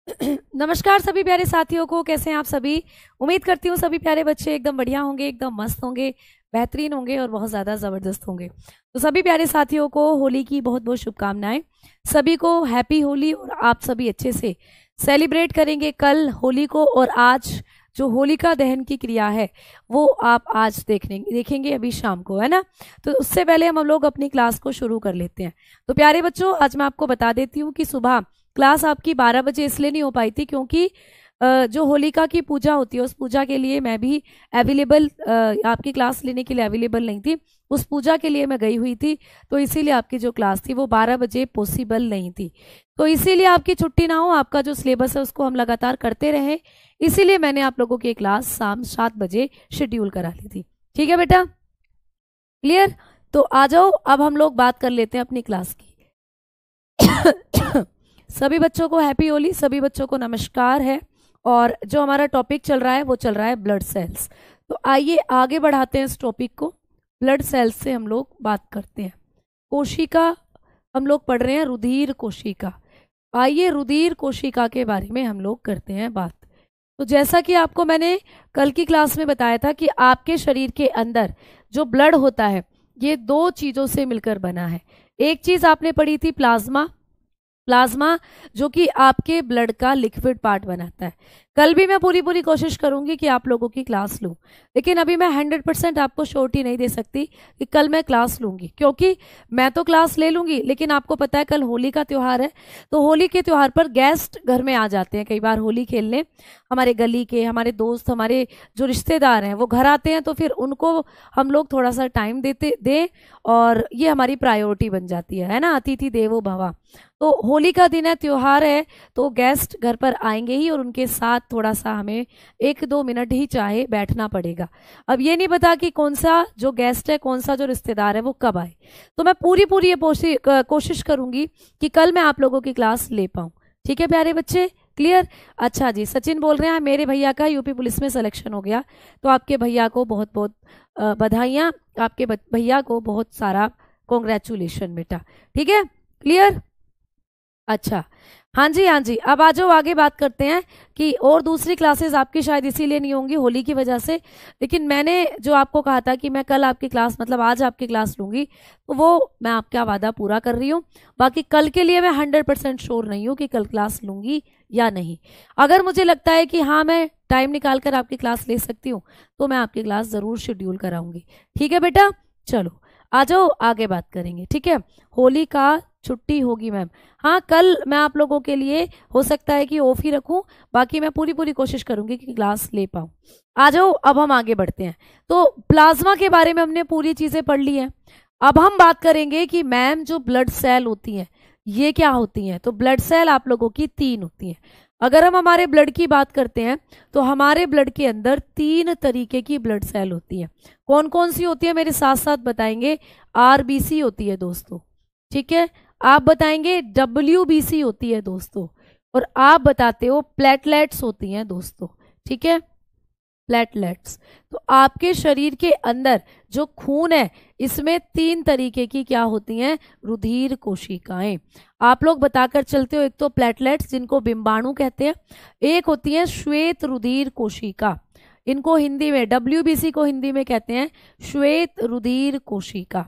नमस्कार सभी प्यारे साथियों को, कैसे हैं आप सभी। उम्मीद करती हूँ सभी प्यारे बच्चे एकदम बढ़िया होंगे, एकदम मस्त होंगे, बेहतरीन होंगे और बहुत ज़्यादा ज़बरदस्त होंगे। तो सभी प्यारे साथियों को होली की बहुत बहुत शुभकामनाएं। सभी को हैप्पी होली। और आप सभी अच्छे से सेलिब्रेट करेंगे कल होली को, और आज जो होलिका दहन की क्रिया है वो आप आज देखेंगे अभी शाम को, है ना। तो उससे पहले हम लोग अपनी क्लास को शुरू कर लेते हैं। तो प्यारे बच्चों, आज मैं आपको बता देती हूँ कि सुबह क्लास आपकी 12 बजे इसलिए नहीं हो पाई थी क्योंकि जो होलिका की पूजा होती है उस पूजा के लिए मैं भी अवेलेबल, आपकी क्लास लेने के लिए अवेलेबल नहीं थी। उस पूजा के लिए मैं गई हुई थी, तो इसीलिए आपकी जो क्लास थी वो 12 बजे पॉसिबल नहीं थी। तो इसीलिए आपकी छुट्टी ना हो, आपका जो सिलेबस है उसको हम लगातार करते रहें, इसीलिए मैंने आप लोगों की क्लास शाम 7 बजे शेड्यूल करा ली थी। ठीक है बेटा, क्लियर। तो आ जाओ, अब हम लोग बात कर लेते हैं अपनी क्लास की। सभी बच्चों को हैप्पी होली, सभी बच्चों को नमस्कार है। और जो हमारा टॉपिक चल रहा है वो चल रहा है ब्लड सेल्स। तो आइए आगे बढ़ाते हैं इस टॉपिक को। ब्लड सेल्स से हम लोग बात करते हैं। कोशिका हम लोग पढ़ रहे हैं, रुधिर कोशिका। आइए रुधिर कोशिका के बारे में हम लोग करते हैं बात। तो जैसा कि आपको मैंने कल की क्लास में बताया था कि आपके शरीर के अंदर जो ब्लड होता है ये दो चीजों से मिलकर बना है। एक चीज आपने पढ़ी थी प्लाज्मा, प्लाज्मा जो कि आपके ब्लड का लिक्विड पार्ट बनाता है। कल भी मैं पूरी कोशिश करूंगी कि आप लोगों की क्लास लूं, लेकिन अभी मैं 100% आपको श्योरिटी नहीं दे सकती कि कल मैं क्लास लूंगी, क्योंकि मैं तो क्लास ले लूंगी लेकिन आपको पता है कल होली का त्यौहार है। तो होली के त्यौहार पर गेस्ट घर में आ जाते हैं कई बार होली खेलने। हमारे गली के, हमारे दोस्त, हमारे जो रिश्तेदार हैं वो घर आते हैं, तो फिर उनको हम लोग थोड़ा सा टाइम दें और ये हमारी प्रायोरिटी बन जाती है ना। अतिथि देवो भव। तो होली का दिन है, त्योहार है, तो गेस्ट घर पर आएंगे ही और उनके साथ थोड़ा सा हमें 1-2 मिनट ही चाहे बैठना पड़ेगा। अब ये नहीं पता कि कौन सा जो गेस्ट है, कौन सा जो रिश्तेदार है वो कब आए। तो मैं पूरी ये कोशिश करूंगी कि कल मैं आप लोगों की क्लास ले पाऊं। ठीक है प्यारे बच्चे, क्लियर। अच्छा जी, सचिन बोल रहे हैं मेरे भैया का यूपी पुलिस में सिलेक्शन हो गया। तो आपके भैया को बहुत बहुत बधाइयाँ, आपके भैया को बहुत सारा कॉन्ग्रेचुलेशन बेटा। ठीक है, क्लियर। अच्छा, हाँ जी हाँ जी, अब आ जाओ आगे बात करते हैं कि और दूसरी क्लासेस आपकी शायद इसीलिए नहीं होंगी होली की वजह से, लेकिन मैंने जो आपको कहा था कि मैं कल आपकी क्लास, मतलब आज आपकी क्लास लूंगी, तो वो मैं आपका वादा पूरा कर रही हूँ। बाकी कल के लिए मैं 100% श्योर नहीं हूँ कि कल क्लास लूंगी या नहीं। अगर मुझे लगता है कि हाँ मैं टाइम निकाल कर आपकी क्लास ले सकती हूँ तो मैं आपकी क्लास ज़रूर शेड्यूल कराऊंगी। ठीक है बेटा, चलो आ जाओ आगे बात करेंगे। ठीक है, होली का छुट्टी होगी मैम। हाँ, कल मैं आप लोगों के लिए हो सकता है कि ऑफ ही रखूं, बाकी मैं पूरी कोशिश करूंगी कि क्लास ले पाऊं। आ जाओ, अब हम आगे बढ़ते हैं। तो प्लाज्मा के बारे में हमने पूरी चीजें पढ़ ली हैं। अब हम बात करेंगे कि मैम जो ब्लड सेल होती हैं ये क्या होती हैं। तो ब्लड सेल आप लोगों की 3 होती हैं। अगर हम हमारे ब्लड की बात करते हैं तो हमारे ब्लड के अंदर 3 तरीके की ब्लड सेल होती हैं। कौन कौन सी होती है मेरे साथ साथ बताएंगे। आरबीसी होती है दोस्तों, ठीक है। आप बताएंगे डब्ल्यूबीसी होती है दोस्तों, और आप बताते हो प्लेटलेट्स होती हैं दोस्तों। ठीक है, प्लेटलेट्स। तो आपके शरीर के अंदर जो खून है इसमें 3 तरीके की क्या होती हैं, रुधिर कोशिकाएं। आप लोग बताकर चलते हो, एक तो प्लेटलेट्स जिनको बिंबाणु कहते हैं, एक होती है श्वेत रुधिर कोशिका, इनको हिंदी में डब्ल्यूबीसी को हिंदी में कहते हैं श्वेत रुधिर कोशिका,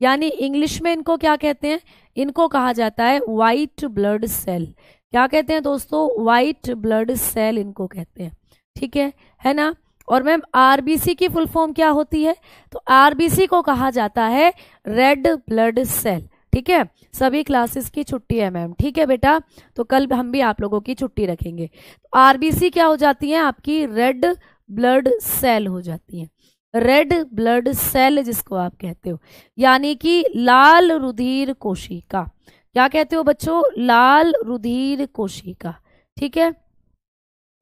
यानी इंग्लिश में इनको क्या कहते हैं, इनको कहा जाता है व्हाइट ब्लड सेल। क्या कहते हैं दोस्तों, व्हाइट ब्लड सेल इनको कहते हैं। ठीक है ना। और मैम आरबीसी की फुल फॉर्म क्या होती है, तो आरबीसी को कहा जाता है रेड ब्लड सेल। ठीक है, सभी क्लासेस की छुट्टी है मैम। ठीक है बेटा, तो कल हम भी आप लोगों की छुट्टी रखेंगे। तो आरबीसी क्या हो जाती है, आपकी रेड ब्लड सेल हो जाती है। रेड ब्लड सेल जिसको आप कहते हो, यानी कि लाल रुधिर कोशिका। क्या कहते हो बच्चों, लाल रुधिर कोशिका। ठीक है,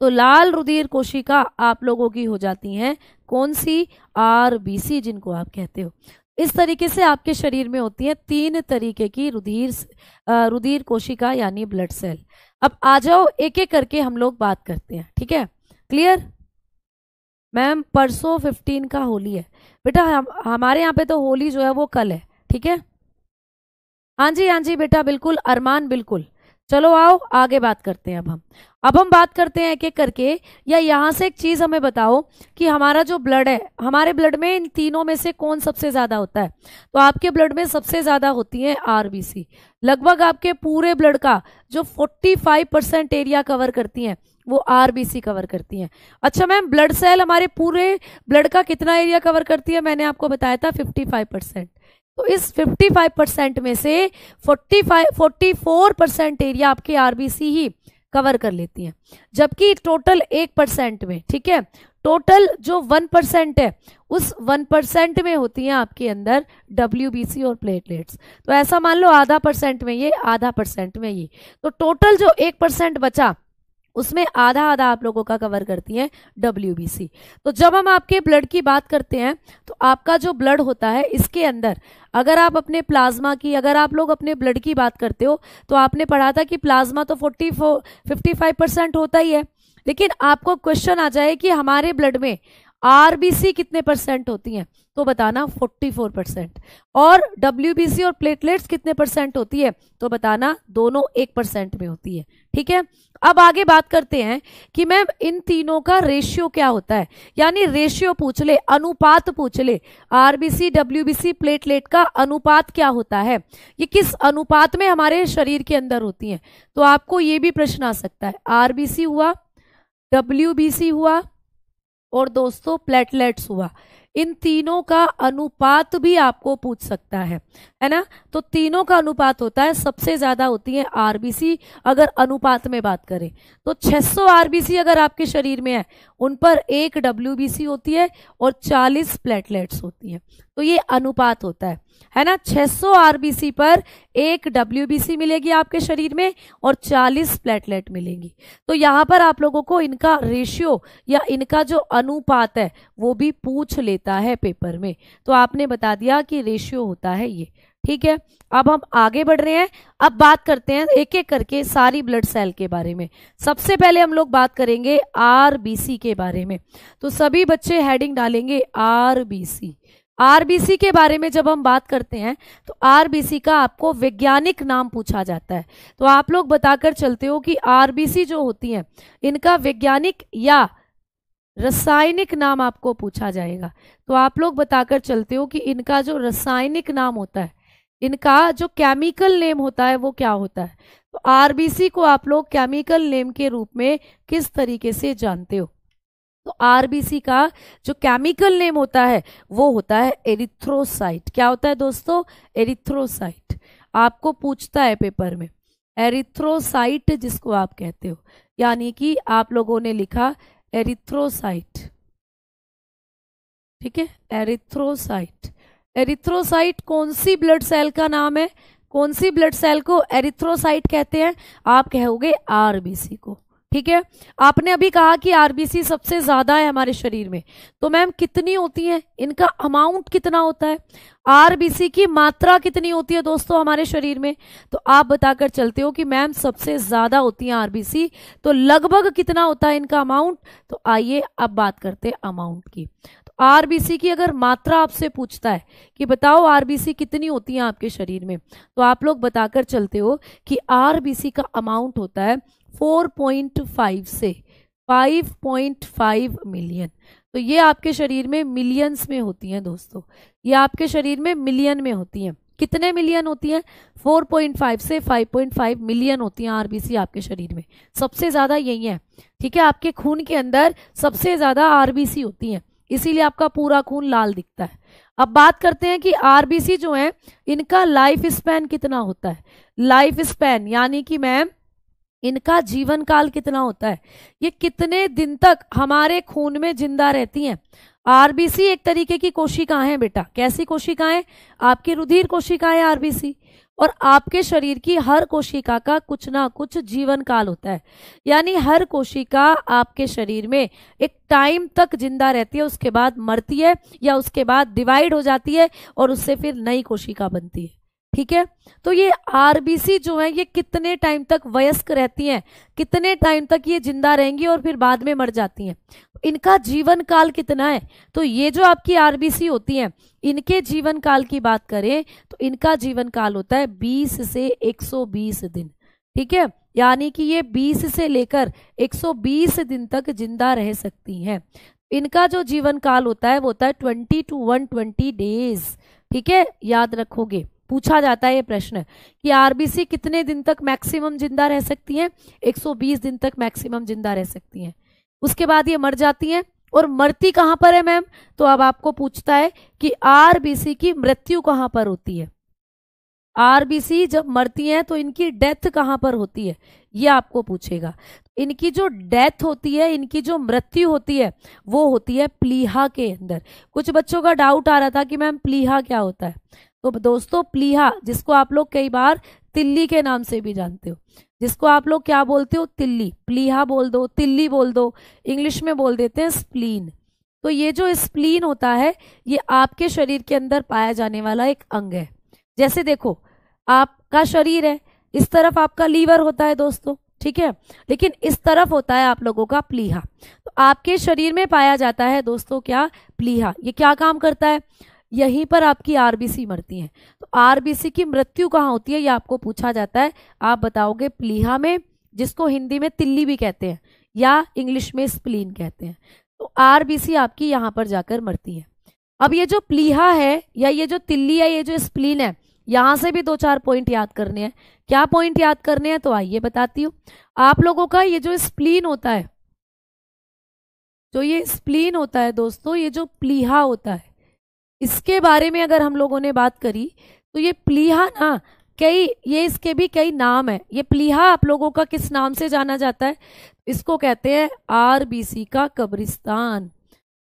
तो लाल रुधिर कोशिका आप लोगों की हो जाती हैं कौन सी, आरबीसी जिनको आप कहते हो। इस तरीके से आपके शरीर में होती है 3 तरीके की रुधिर कोशिका यानी ब्लड सेल। अब आ जाओ एक एक करके हम लोग बात करते हैं। ठीक है, क्लियर। मैम परसों 15 का होली है बेटा, हमारे यहाँ पे तो होली जो है वो कल है। ठीक है, हाँ जी बेटा, बिल्कुल अरमान, बिल्कुल चलो आओ आगे बात करते हैं। अब हम बात करते हैं एक एक करके, या यहाँ से एक चीज हमें बताओ कि हमारा जो ब्लड है, हमारे ब्लड में इन तीनों में से कौन सबसे ज्यादा होता है। तो आपके ब्लड में सबसे ज्यादा होती है आरबीसी। लगभग आपके पूरे ब्लड का जो 45% एरिया कवर करती हैं वो आरबीसी कवर करती हैं। अच्छा मैम, ब्लड सेल हमारे पूरे ब्लड का कितना एरिया कवर करती है? मैंने आपको बताया था 55%। तो इस 55% में से 44% एरिया आपके आरबीसी ही कवर कर लेती हैं, जबकि टोटल 1% में, ठीक है, टोटल जो 1% है उस 1% में होती हैं आपके अंदर डब्ल्यूबीसी और प्लेटलेट्स। तो ऐसा मान लो आधा % में ये, आधा % में ये, तो टोटल जो 1% बचा उसमें आधा आधा आप लोगों का कवर करती है डब्ल्यूबीसी। तो जब हम आपके ब्लड की बात करते हैं तो आपका जो ब्लड होता है इसके अंदर, अगर आप अपने प्लाज्मा की, अगर आप लोग अपने ब्लड की बात करते हो तो आपने पढ़ा था कि प्लाज्मा तो 55% होता ही है, लेकिन आपको क्वेश्चन आ जाए कि हमारे ब्लड में आरबीसी कितने % होती हैं, तो बताना 44%, और डब्ल्यूबीसी और प्लेटलेट्स कितने % होती है, तो बताना दोनों 1% में होती है। ठीक है, अब आगे बात करते हैं कि मैम इन तीनों का रेशियो क्या होता है, यानी रेशियो पूछ ले, अनुपात पूछ ले, आरबीसी डब्ल्यूबीसी प्लेटलेट का अनुपात क्या होता है, ये किस अनुपात में हमारे शरीर के अंदर होती हैं। तो आपको ये भी प्रश्न आ सकता है, आरबीसी हुआ, डब्ल्यूबीसी हुआ और दोस्तों प्लेटलेट्स हुआ, इन तीनों का अनुपात भी आपको पूछ सकता है ना। तो तीनों का अनुपात होता है, सबसे ज्यादा होती है आरबीसी। अगर अनुपात में बात करें तो 600 आरबीसी अगर आपके शरीर में है, उन पर 1 डब्ल्यूबीसी होती है और 40 प्लेटलेट्स होती हैं। तो ये अनुपात होता है ना। 600 आरबीसी पर 1 डब्ल्यूबीसी मिलेगी आपके शरीर में और 40 प्लेटलेट मिलेंगी। तो यहाँ पर आप लोगों को इनका रेशियो या इनका जो अनुपात है वो भी पूछ लेता है पेपर में। तो आपने बता दिया कि रेशियो होता है ये। ठीक है, अब हम आगे बढ़ रहे हैं। अब बात करते हैं एक एक करके सारी ब्लड सेल के बारे में। सबसे पहले हम लोग बात करेंगे आरबीसी के बारे में। तो सभी बच्चे हेडिंग डालेंगे आरबीसी। आरबीसी के बारे में जब हम बात करते हैं तो आरबीसी का आपको वैज्ञानिक नाम पूछा जाता है। तो आप लोग बताकर चलते हो कि आरबीसी जो होती हैं इनका वैज्ञानिक या रासायनिक नाम आपको पूछा जाएगा। तो आप लोग बताकर चलते हो कि इनका जो रासायनिक नाम होता है, इनका जो केमिकल नेम होता है वो क्या होता है। तो आरबीसी को आप लोग केमिकल नेम के रूप में किस तरीके से जानते हो। तो आरबीसी का जो केमिकल नेम होता है वो होता है एरिथ्रोसाइट। क्या होता है दोस्तों? एरिथ्रोसाइट। आपको पूछता है पेपर में एरिथ्रोसाइट जिसको आप कहते हो, यानी कि आप लोगों ने लिखा एरिथ्रोसाइट। ठीक है, एरिथ्रोसाइट। एरिथ्रोसाइट कौन सी ब्लड सेल का नाम है? कौन सी ब्लड सेल को एरिथ्रोसाइट कहते हैं? आप कहोगे आरबीसी को। ठीक है, आपने अभी कहा कि आरबीसी सबसे ज्यादा है हमारे शरीर में, तो मैम कितनी होती है, इनका अमाउंट कितना होता है, आरबीसी की मात्रा कितनी होती है दोस्तों हमारे शरीर में? तो आप बताकर चलते हो कि मैम सबसे ज्यादा होती है आरबीसी। तो लगभग कितना होता है इनका अमाउंट? तो आइए अब बात करते हैं अमाउंट की। तो आरबीसी की अगर मात्रा आपसे पूछता है कि बताओ आरबीसी कितनी होती है आपके शरीर में, तो आप लोग बताकर चलते हो कि आरबीसी का अमाउंट होता है 4.5 से 5.5 मिलियन। तो ये आपके शरीर में मिलियंस में होती हैं दोस्तों, ये आपके शरीर में मिलियन में होती हैं। कितने मिलियन होती हैं? 4.5 से 5.5 मिलियन होती हैं आरबीसी आपके शरीर में। सबसे ज्यादा यही है। ठीक है, आपके खून के अंदर सबसे ज्यादा आरबीसी होती हैं, इसीलिए आपका पूरा खून लाल दिखता है। अब बात करते हैं कि आरबीसी जो है इनका लाइफ स्पैन कितना होता है। लाइफ स्पैन यानी कि मैम इनका जीवन काल कितना होता है, ये कितने दिन तक हमारे खून में जिंदा रहती हैं। आरबीसी एक तरीके की कोशिकाएं हैं बेटा। कैसी कोशिकाएं? आपकी रुधिर कोशिकाएं आरबीसी। और आपके शरीर की हर कोशिका का कुछ ना कुछ जीवन काल होता है, यानी हर कोशिका आपके शरीर में एक टाइम तक जिंदा रहती है, उसके बाद मरती है या उसके बाद डिवाइड हो जाती है और उससे फिर नई कोशिका बनती है। ठीक है, तो ये आरबीसी जो है ये कितने टाइम तक वयस्क रहती हैं, कितने टाइम तक ये जिंदा रहेंगी और फिर बाद में मर जाती हैं, इनका जीवन काल कितना है। तो ये जो आपकी आरबीसी होती हैं इनके जीवन काल की बात करें तो इनका जीवन काल होता है 20 से 120 दिन। ठीक है, यानी कि ये 20 से लेकर 120 दिन तक जिंदा रह सकती हैं। इनका जो जीवन काल होता है वो होता है 20 to 120 डेज। ठीक है, याद रखोगे, पूछा जाता है ये प्रश्न कि आरबीसी कितने दिन तक मैक्सिमम जिंदा रह सकती हैं। 120 दिन तक मैक्सिमम जिंदा रह सकती हैं, उसके बाद ये मर जाती हैं। और मरती कहाँ पर है मैम? तो अब आपको पूछता है कि आरबीसी की मृत्यु कहाँ पर होती है। आरबीसी जब मरती हैं तो इनकी डेथ कहाँ पर होती है, ये आपको पूछेगा। इनकी जो डेथ होती है, इनकी जो मृत्यु होती है, वो होती है प्लीहा के अंदर। कुछ बच्चों का डाउट आ रहा था कि मैम प्लीहा क्या होता है। तो दोस्तों प्लीहा, जिसको आप लोग कई बार तिल्ली के नाम से भी जानते हो, जिसको आप लोग क्या बोलते हो, तिल्ली, प्लीहा बोल दो, तिल्ली बोल दो, इंग्लिश में बोल देते हैं स्प्लीन। तो ये जो स्प्लीन होता है, ये आपके शरीर के अंदर पाया जाने वाला एक अंग है। जैसे देखो, आपका शरीर है, इस तरफ आपका लीवर होता है दोस्तों, ठीक है, लेकिन इस तरफ होता है आप लोगों का प्लीहा। तो आपके शरीर में पाया जाता है दोस्तों क्या, प्लीहा। ये क्या काम करता है, यहीं पर आपकी आरबीसी मरती है। तो आरबीसी की मृत्यु कहाँ होती है, ये आपको पूछा जाता है। आप बताओगे प्लीहा में, जिसको हिंदी में तिल्ली भी कहते हैं या इंग्लिश में स्प्लीन कहते हैं। तो आरबीसी आपकी यहाँ पर जाकर मरती है। अब ये जो प्लीहा है या ये जो तिल्ली है, ये जो स्प्लीन है, यहां से भी 2-4 पॉइंट याद करने हैं। क्या पॉइंट याद करने हैं, तो आइए बताती हूँ आप लोगों का। ये जो स्प्लीन होता है, जो ये स्प्लीन होता है दोस्तों, ये जो प्लीहा होता है, इसके बारे में अगर हम लोगों ने बात करी तो ये प्लीहा ना, कई ये इसके भी कई नाम है। ये प्लीहा आप लोगों का किस नाम से जाना जाता है, इसको कहते हैं आरबीसी का कब्रिस्तान।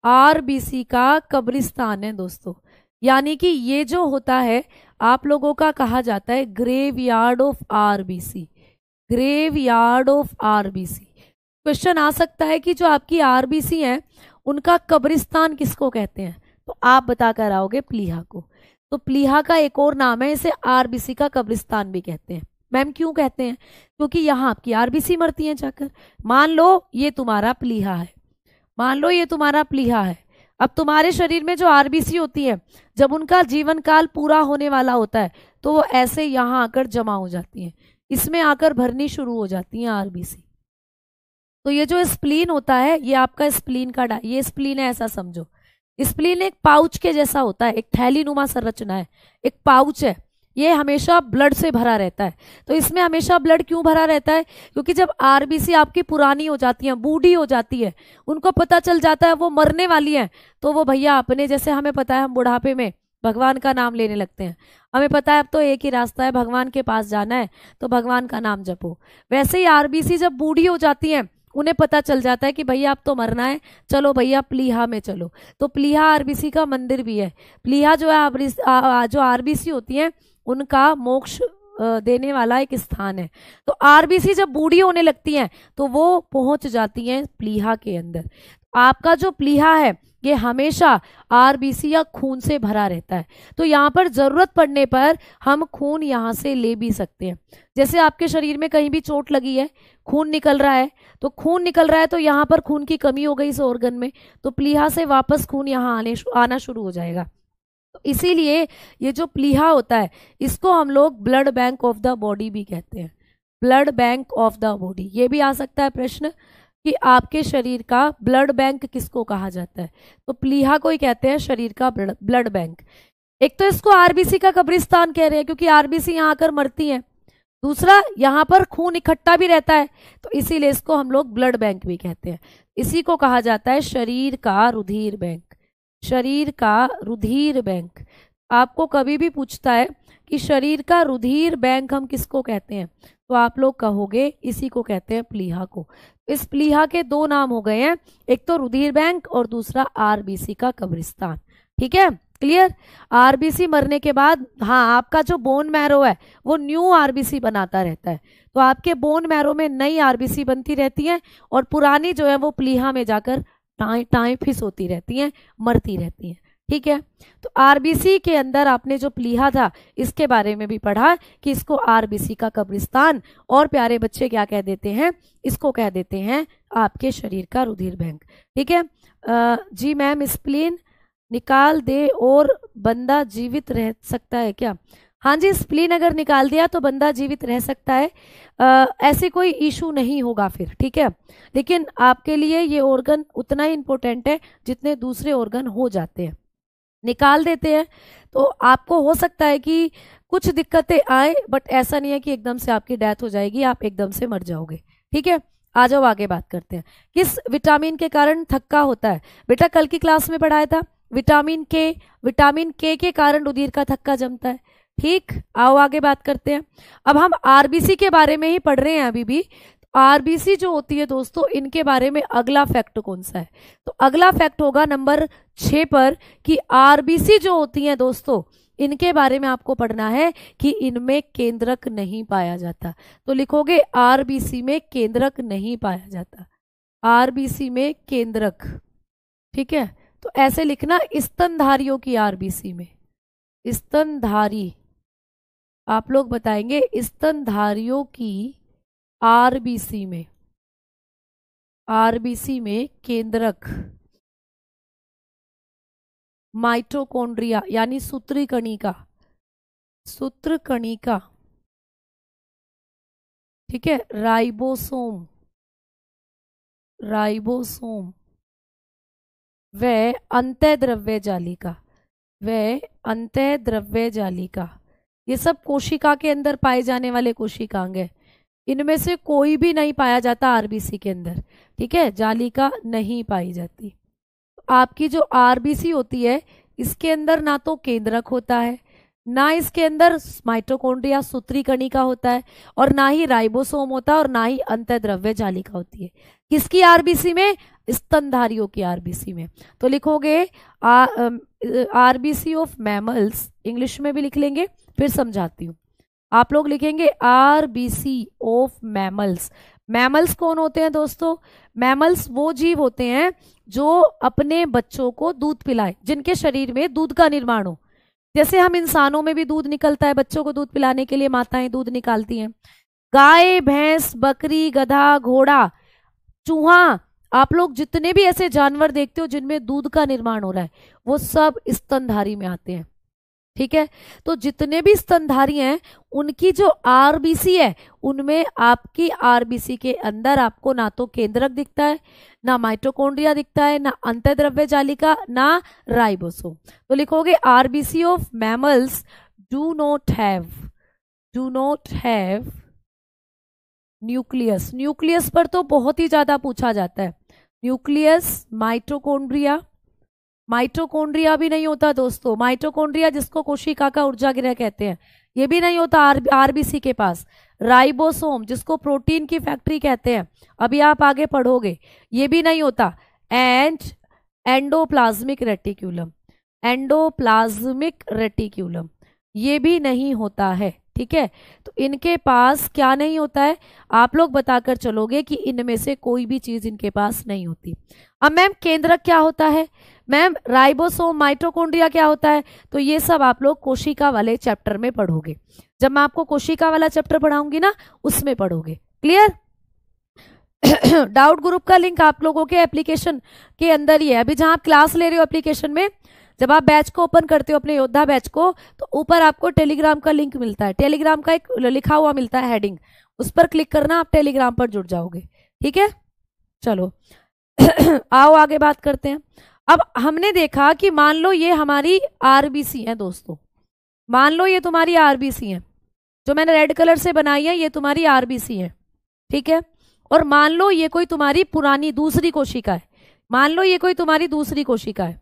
आरबीसी का कब्रिस्तान है दोस्तों, यानी कि ये जो होता है आप लोगों का कहा जाता है graveyard of RBC. Graveyard of RBC. Question आ सकता है कि जो आपकी आरबीसी है उनका कब्रिस्तान किसको कहते हैं, तो आप बताकर आओगे प्लीहा को। तो प्लीहा का एक और नाम है, इसे आरबीसी का कब्रिस्तान भी कहते हैं। मैम क्यों कहते हैं, क्योंकि यहाँ आपकी आरबीसी मरती है जाकर। मान लो ये तुम्हारा प्लीहा है, मान लो ये तुम्हारा प्लीहा है। अब तुम्हारे शरीर में जो आरबीसी होती है, जब उनका जीवन काल पूरा होने वाला होता है तो वो ऐसे यहाँ आकर जमा हो जाती हैं, इसमें आकर भरनी शुरू हो जाती हैं आरबीसी। तो ये जो स्प्लीन होता है, ये आपका स्प्लीन का ये स्प्लीन है ऐसा समझो। स्प्लीन एक पाउच के जैसा होता है, एक थैली नुमा संरचना है, एक पाउच है। ये हमेशा ब्लड से भरा रहता है। तो इसमें हमेशा ब्लड क्यों भरा रहता है, क्योंकि जब आरबीसी आपकी पुरानी हो जाती है, बूढ़ी हो जाती है, उनको पता चल जाता है वो मरने वाली है, तो वो भैया अपने, जैसे हमें पता है हम बुढ़ापे में भगवान का नाम लेने लगते हैं, हमें पता है अब तो एक ही रास्ता है, भगवान के पास जाना है, तो भगवान का नाम जपो। वैसे ही आरबीसी जब बूढ़ी हो जाती है, उन्हें पता चल जाता है कि भैया अब तो मरना है, चलो भैया प्लीहा में चलो। तो प्लीहा आरबीसी का मंदिर भी है। प्लीहा जो है जो आरबीसी होती है उनका मोक्ष देने वाला एक स्थान है। तो आरबीसी जब बूढ़ी होने लगती हैं तो वो पहुंच जाती हैं प्लीहा के अंदर। आपका जो प्लीहा है ये हमेशा आरबीसी या खून से भरा रहता है। तो यहाँ पर जरूरत पड़ने पर हम खून यहाँ से ले भी सकते हैं। जैसे आपके शरीर में कहीं भी चोट लगी है, खून निकल रहा है, तो खून निकल रहा है तो यहाँ पर खून की कमी हो गई इस ऑर्गन में, तो प्लीहा से वापस खून यहाँ आना शुरू हो जाएगा। तो इसीलिए ये जो प्लीहा होता है इसको हम लोग blood bank of the body भी कहते हैं। Blood bank of the body, ये भी आ सकता है प्रश्न कि आपके शरीर का ब्लड बैंक किसको कहा जाता है, तो प्लीहा को ही कहते हैं शरीर का ब्लड बैंक। एक तो इसको आरबीसी का कब्रिस्तान कह रहे हैं क्योंकि आरबीसी यहाँ आकर मरती हैं, दूसरा यहाँ पर खून इकट्ठा भी रहता है, तो इसीलिए इसको हम लोग ब्लड बैंक भी कहते हैं। इसी को कहा जाता है शरीर का रुधिर बैंक। शरीर का रुधिर बैंक। आपको कभी भी पूछता है कि शरीर का रुधिर बैंक हम किसको कहते हैं, तो आप लोग कहोगे इसी को कहते हैं प्लीहा को। इस प्लीहा के दो नाम हो गए हैं, एक तो रुधिर बैंक और दूसरा आरबीसी का कब्रिस्तान। ठीक है, क्लियर। आरबीसी मरने के बाद हाँ आपका जो बोन मैरो है वो न्यू आरबीसी बनाता रहता है, तो आपके बोन मैरो में नई आरबीसी बनती रहती है और पुरानी जो है वो प्लीहा में जाकर टाई फिस होती रहती हैं, मरती रहती हैं। ठीक है, तो आरबीसी के अंदर आपने जो प्लीहा था इसके बारे में भी पढ़ा कि इसको आरबीसी का कब्रिस्तान, और प्यारे बच्चे क्या कह देते हैं, इसको कह देते हैं आपके शरीर का रुधिर बैंक। ठीक है जी मैम, स्प्लीन निकाल दे और बंदा जीवित रह सकता है क्या? हाँ जी, स्प्लीन अगर निकाल दिया तो बंदा जीवित रह सकता है, ऐसे कोई इशू नहीं होगा फिर, ठीक है। लेकिन आपके लिए ये ऑर्गन उतना ही इम्पोर्टेंट है जितने दूसरे ऑर्गन हो जाते हैं। निकाल देते हैं तो आपको हो सकता है कि कुछ दिक्कतें आए, बट ऐसा नहीं है कि एकदम से आपकी डेथ हो जाएगी, आप एकदम से मर जाओगे, ठीक है। आ जाओ आगे बात करते हैं। किस विटामिन के कारण थक्का होता है? बेटा कल की क्लास में पढ़ाया था, विटामिन के कारण रुधिर का थक्का जमता है, ठीक। आओ आगे बात करते हैं। अब हम आरबीसी के बारे में ही पढ़ रहे हैं अभी भी। आरबीसी जो होती है दोस्तों, इनके बारे में अगला फैक्ट कौन सा है? तो अगला फैक्ट होगा नंबर 6 पर कि आरबीसी जो होती हैं दोस्तों, इनके बारे में आपको पढ़ना है कि इनमें केंद्रक नहीं पाया जाता। तो लिखोगे आरबीसी में केंद्रक नहीं पाया जाता, आरबीसी में केंद्रक, ठीक है। तो ऐसे लिखना, स्तनधारियों की आरबीसी में, स्तनधारी, आप लोग बताएंगे स्तनधारियों की आरबीसी में, आरबीसी में केंद्रक, माइटोकॉन्ड्रिया यानी सूत्री कणिका, सूत्र कणिका, ठीक है, राइबोसोम, राइबोसोम, व अंतःद्रव्य जालिका, व अंतःद्रव्य जालिका, ये सब कोशिका के अंदर पाए जाने वाले कोशिकांग है। इनमें से कोई भी नहीं पाया जाता आरबीसी के अंदर, ठीक है, जालिका नहीं पाई जाती। आपकी जो आरबीसी होती है, इसके अंदर ना तो केंद्रक होता है, ना इसके अंदर माइटोकॉन्ड्रिया सूत्री कणिका होता है, और ना ही राइबोसोम होता है, और ना ही अंतःद्रव्य जालिका होती है। किसकी आरबीसी में? स्तनधारियों की आरबीसी में। तो लिखोगे आरबीसी ऑफ मैमल्स, इंग्लिश में भी लिख लेंगे, फिर समझाती हूँ। आप लोग लिखेंगे आरबीसी ऑफ मैमल्स। मैमल्स कौन होते हैं दोस्तों? मैमल्स वो जीव होते हैं जो अपने बच्चों को दूध पिलाए, जिनके शरीर में दूध का निर्माण हो। जैसे हम इंसानों में भी दूध निकलता है, बच्चों को दूध पिलाने के लिए माताएं दूध निकालती हैं। गाय, भैंस, बकरी, गधा, घोड़ा, चूहा, आप लोग जितने भी ऐसे जानवर देखते हो जिनमें दूध का निर्माण हो रहा है, वो सब स्तनधारी में आते हैं, ठीक है। तो जितने भी स्तनधारी हैं, उनकी जो आरबीसी है, उनमें आपकी आरबीसी के अंदर आपको ना तो केंद्रक दिखता है, ना माइटोकॉन्ड्रिया दिखता है, ना अंतःद्रव्य जालिका, ना राइबोसोम। तो लिखोगे RBC of mammals do not have nucleus. Nucleus पर तो बहुत ही ज्यादा पूछा जाता है। न्यूक्लियस, माइटोकॉन्ड्रिया भी नहीं होता दोस्तों। माइटोकॉन्ड्रिया जिसको कोशिका का ऊर्जा गृह कहते हैं, ये भी नहीं होता आरबीसी के पास। राइबोसोम जिसको प्रोटीन की फैक्ट्री कहते हैं, अभी आप आगे पढ़ोगे, ये भी नहीं होता। एंड एंडोप्लाज्मिक रेटिक्यूलम, ये भी नहीं होता है, ठीक है। तो इनके पास क्या नहीं होता है? आप लोग बताकर चलोगे कि इनमें से कोई भी चीज इनके पास नहीं होती। अब मैम केंद्रक क्या होता है? मैम राइबोसोम, माइटोकॉन्ड्रिया क्या होता है? तो ये सब आप लोग कोशिका वाले चैप्टर में पढ़ोगे। जब मैं आपको कोशिका वाला चैप्टर पढ़ाऊंगी ना, उसमें पढ़ोगे। क्लियर? डाउट ग्रुप का लिंक आप लोगों के एप्लीकेशन के अंदर ही है। अभी जहां आप क्लास ले रहे हो एप्लीकेशन में, जब आप बैच को ओपन करते हो, अपने योद्धा बैच को, तो ऊपर आपको टेलीग्राम का लिंक मिलता है। टेलीग्राम का एक लिखा हुआ मिलता है हेडिंग, उस पर क्लिक करना, आप टेलीग्राम पर जुड़ जाओगे, ठीक है। चलो आओ आगे बात करते हैं। अब हमने देखा कि मान लो ये हमारी आरबीसी है दोस्तों, मान लो ये तुम्हारी आरबीसी है, जो मैंने रेड कलर से बनाई है, ये तुम्हारी आरबीसी है, ठीक है। और मान लो ये कोई तुम्हारी पुरानी दूसरी कोशिका है, मान लो ये कोई तुम्हारी दूसरी कोशिका है।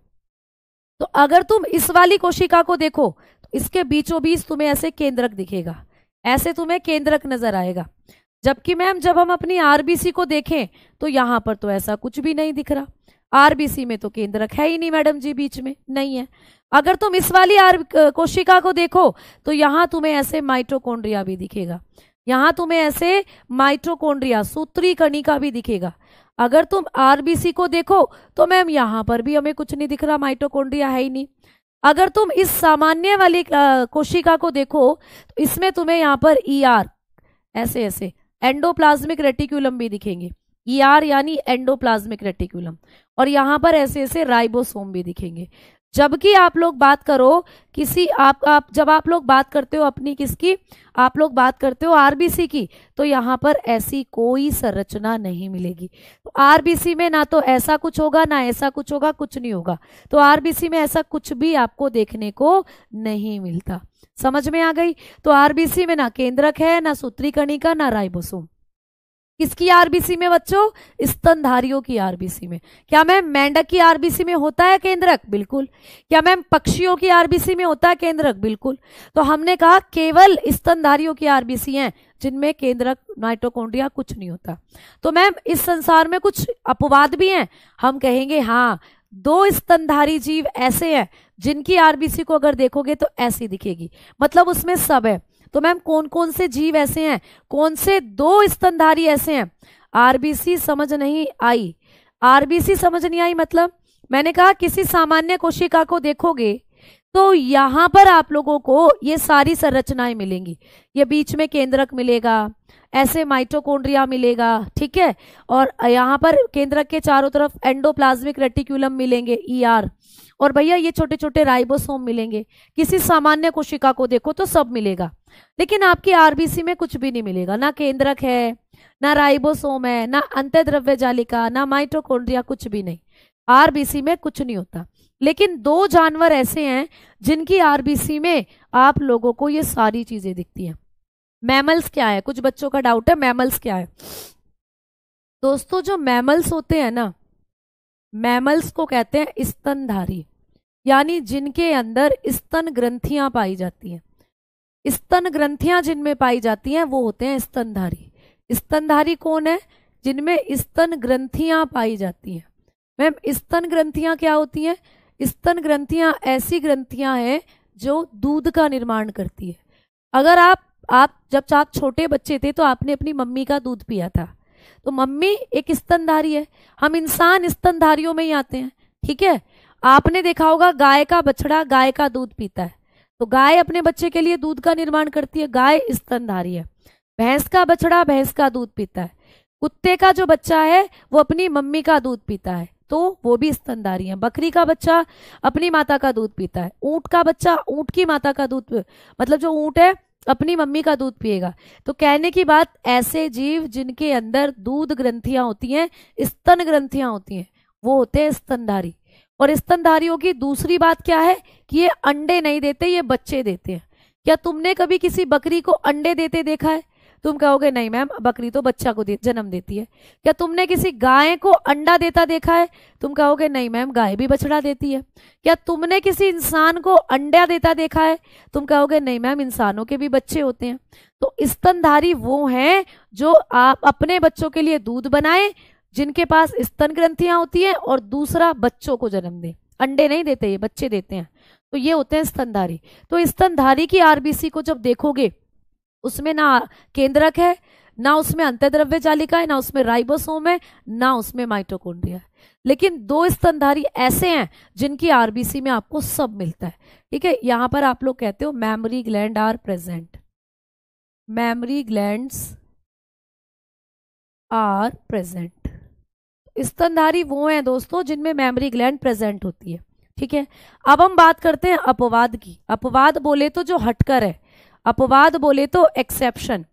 तो अगर तुम इस वाली कोशिका को देखो, तो इसके बीचों बीच तुम्हें ऐसे केंद्रक दिखेगा, ऐसे तुम्हें केंद्रक नजर आएगा। जबकि मैम जब हम अपनी आरबीसी को देखें, तो यहां पर तो ऐसा कुछ भी नहीं दिख रहा। आरबीसी में तो केंद्रक है ही नहीं मैडम जी, बीच में नहीं है। अगर तुम इस वाली कोशिका को देखो, तो यहां तुम्हें ऐसे माइटोकॉन्ड्रिया भी दिखेगा, यहां तुम्हें ऐसे माइटोकॉन्ड्रिया, सूत्री कणिका भी दिखेगा। अगर तुम आरबीसी को देखो, तो मैम यहां पर भी हमें कुछ नहीं दिख रहा, माइटोकॉन्ड्रिया है ही नहीं। अगर तुम इस सामान्य वाली कोशिका को देखो, तो इसमें तुम्हें यहाँ पर ईआर, ऐसे ऐसे एंडोप्लाज्मिक रेटिक्यूलम भी दिखेंगे, ईआर यानी एंडोप्लाज्मिक रेटिक्यूलम, और यहाँ पर ऐसे ऐसे राइबोसोम भी दिखेंगे। जबकि आप लोग बात करो किसी आप जब आप लोग बात करते हो अपनी किसकी, आप लोग बात करते हो आरबीसी की, तो यहाँ पर ऐसी कोई संरचना नहीं मिलेगी। तो आरबीसी में ना तो ऐसा कुछ होगा ना ऐसा कुछ होगा, कुछ नहीं होगा। तो आरबीसी में ऐसा कुछ भी आपको देखने को नहीं मिलता। समझ में आ गई? तो आरबीसी में ना केंद्रक है, ना सूत्री कणिका, ना राइबोसोम। किसकी आरबीसी में बच्चों? स्तनधारियों की आरबीसी में। क्या मैम मेंढक की आरबीसी में होता है केंद्रक? बिल्कुल। क्या मैम पक्षियों की आरबीसी में होता है केंद्रक? बिल्कुल। तो हमने कहा केवल स्तनधारियों की आरबीसी हैं जिनमें केंद्रक माइटोकॉन्ड्रिया कुछ नहीं होता। तो मैम इस संसार में कुछ अपवाद भी हैं, हम कहेंगे हाँ, 2 स्तनधारी जीव ऐसे हैं जिनकी आरबीसी को अगर देखोगे तो ऐसी दिखेगी, मतलब उसमें सब है। तो मैम कौन कौन से जीव ऐसे हैं, कौन से 2 स्तनधारी ऐसे हैं? आरबीसी समझ नहीं आई? आरबीसी समझ नहीं आई मतलब मैंने कहा किसी सामान्य कोशिका को देखोगे तो यहां पर आप लोगों को ये सारी संरचनाएं मिलेंगी। ये बीच में केंद्रक मिलेगा, ऐसे माइटोकॉन्ड्रिया मिलेगा, ठीक है, और यहाँ पर केंद्रक के चारों तरफ एंडोप्लाज्मिक रेटिकुलम मिलेंगे, ईआर, और भैया ये छोटे छोटे राइबोसोम मिलेंगे। किसी सामान्य कोशिका को देखो तो सब मिलेगा, लेकिन आपकी आरबीसी में कुछ भी नहीं मिलेगा। ना केंद्रक है, ना राइबोसोम है, ना अंतःद्रव्य जालिका, ना माइटोकॉन्ड्रिया, कुछ भी नहीं। आरबीसी में कुछ नहीं होता। लेकिन 2 जानवर ऐसे हैं जिनकी आरबीसी में आप लोगों को ये सारी चीजें दिखती हैं। मैमल्स क्या है? कुछ बच्चों का डाउट है मैमल्स क्या है। दोस्तों जो मैमल्स होते हैं ना, मैमल्स को कहते हैं स्तनधारी, यानी जिनके अंदर स्तन ग्रंथियां पाई जाती हैं। स्तन ग्रंथियां जिनमें पाई जाती हैं वो होते हैं स्तनधारी। स्तनधारी कौन है? जिनमें स्तन ग्रंथियां पाई जाती हैं। मैम स्तन ग्रंथियां क्या होती हैं? स्तन ग्रंथियां ऐसी ग्रंथियां हैं जो दूध का निर्माण करती है। अगर आप जब आप छोटे बच्चे थे तो आपने अपनी मम्मी का दूध पिया था, तो मम्मी एक स्तनधारी है। हम इंसान स्तनधारियों में ही आते हैं, ठीक है। आपने देखा होगा गाय का बछड़ा गाय का दूध पीता है, तो गाय अपने बच्चे के लिए दूध का निर्माण करती है, गाय स्तनधारी है। भैंस का बछड़ा भैंस का दूध पीता है। कुत्ते का जो बच्चा है वो अपनी मम्मी का दूध पीता है, तो वो भी स्तनधारी है। बकरी का बच्चा अपनी माता का दूध पीता है। ऊंट का बच्चा ऊंट की माता का दूध, मतलब जो ऊंट है अपनी मम्मी का दूध पिएगा। तो कहने की बात, ऐसे जीव जिनके अंदर दूध ग्रंथियां होती हैं, स्तन ग्रंथियां होती हैं, वो होते हैं स्तनधारी। और स्तनधारियों की दूसरी बात क्या है कि ये अंडे नहीं देते, ये बच्चे देते हैं। क्या तुमने कभी किसी बकरी को अंडे देते देखा है? तुम कहोगे नहीं मैम, बकरी तो बच्चा को जन्म देती है। क्या तुमने किसी गाय को अंडा देता देखा है? तुम कहोगे नहीं मैम, गाय भी बछड़ा देती है। क्या तुमने किसी इंसान को अंडा देता देखा है? तुम कहोगे नहीं मैम, इंसानों के भी बच्चे होते हैं। तो स्तनधारी वो हैं जो आप अपने बच्चों के लिए दूध बनाए, जिनके पास स्तन ग्रंथियां होती हैं, और दूसरा बच्चों को जन्म दे। अंडे नहीं देते, ये बच्चे देते हैं। तो ये होते हैं स्तनधारी। तो स्तनधारी की आरबीसी को जब देखोगे, उसमें ना केंद्रक है, ना उसमें अंतःद्रव्य जालिका है, ना उसमें राइबोसोम है, ना उसमें माइटोकॉन्ड्रिया है। लेकिन 2 स्तनधारी ऐसे हैं जिनकी आरबीसी में आपको सब मिलता है, ठीक है। यहां पर आप लोग कहते हो mammary gland are present, mammary glands are present. स्तनधारी वो हैं दोस्तों जिनमें मैमरी ग्लैंड प्रेजेंट होती है, ठीक है। अब हम बात करते हैं अपवाद की। अपवाद बोले तो जो हटकर है, अपवाद बोले तो एक्सेप्शन,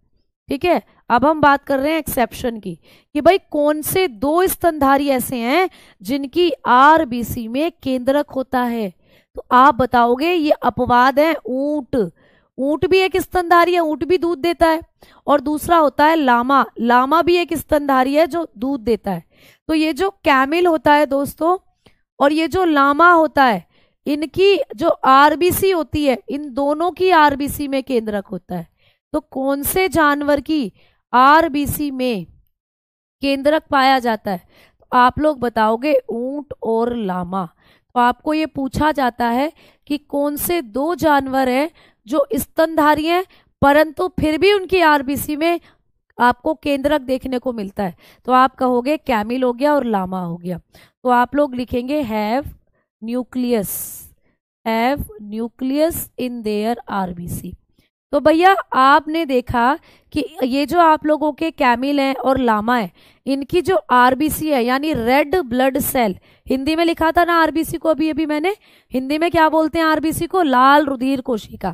ठीक है। अब हम बात कर रहे हैं एक्सेप्शन की, कि भाई कौन से 2 स्तनधारी ऐसे हैं जिनकी आरबीसी में केंद्रक होता है। तो आप बताओगे ये अपवाद है ऊंट। ऊंट भी एक स्तनधारी है, ऊंट भी दूध देता है। और दूसरा होता है लामा, लामा भी एक स्तनधारी है जो दूध देता है। तो ये जो कैमिल होता है दोस्तों, और ये जो लामा होता है, इनकी जो आरबीसी होती है, इन दोनों की आरबीसी में केंद्रक होता है। तो कौन से जानवर की आरबीसी में केंद्रक पाया जाता है? तो आप लोग बताओगे ऊंट और लामा। तो आपको ये पूछा जाता है कि कौन से 2 जानवर हैं जो स्तनधारी हैं परंतु फिर भी उनकी आरबीसी में आपको केंद्रक देखने को मिलता है। तो आप कहोगे कैमिल हो गया और लामा हो गया। तो आप लोग लिखेंगे have nucleus, have nucleus in their RBC. तो भैया आपने देखा कि ये जो आप लोगों के कैमिल हैं और लामा है, इनकी जो आरबीसी है यानी रेड ब्लड सेल, हिंदी में लिखा था ना आरबीसी को, अभी अभी मैंने, हिंदी में क्या बोलते हैं आरबीसी को? लाल रुधिर कोशिका।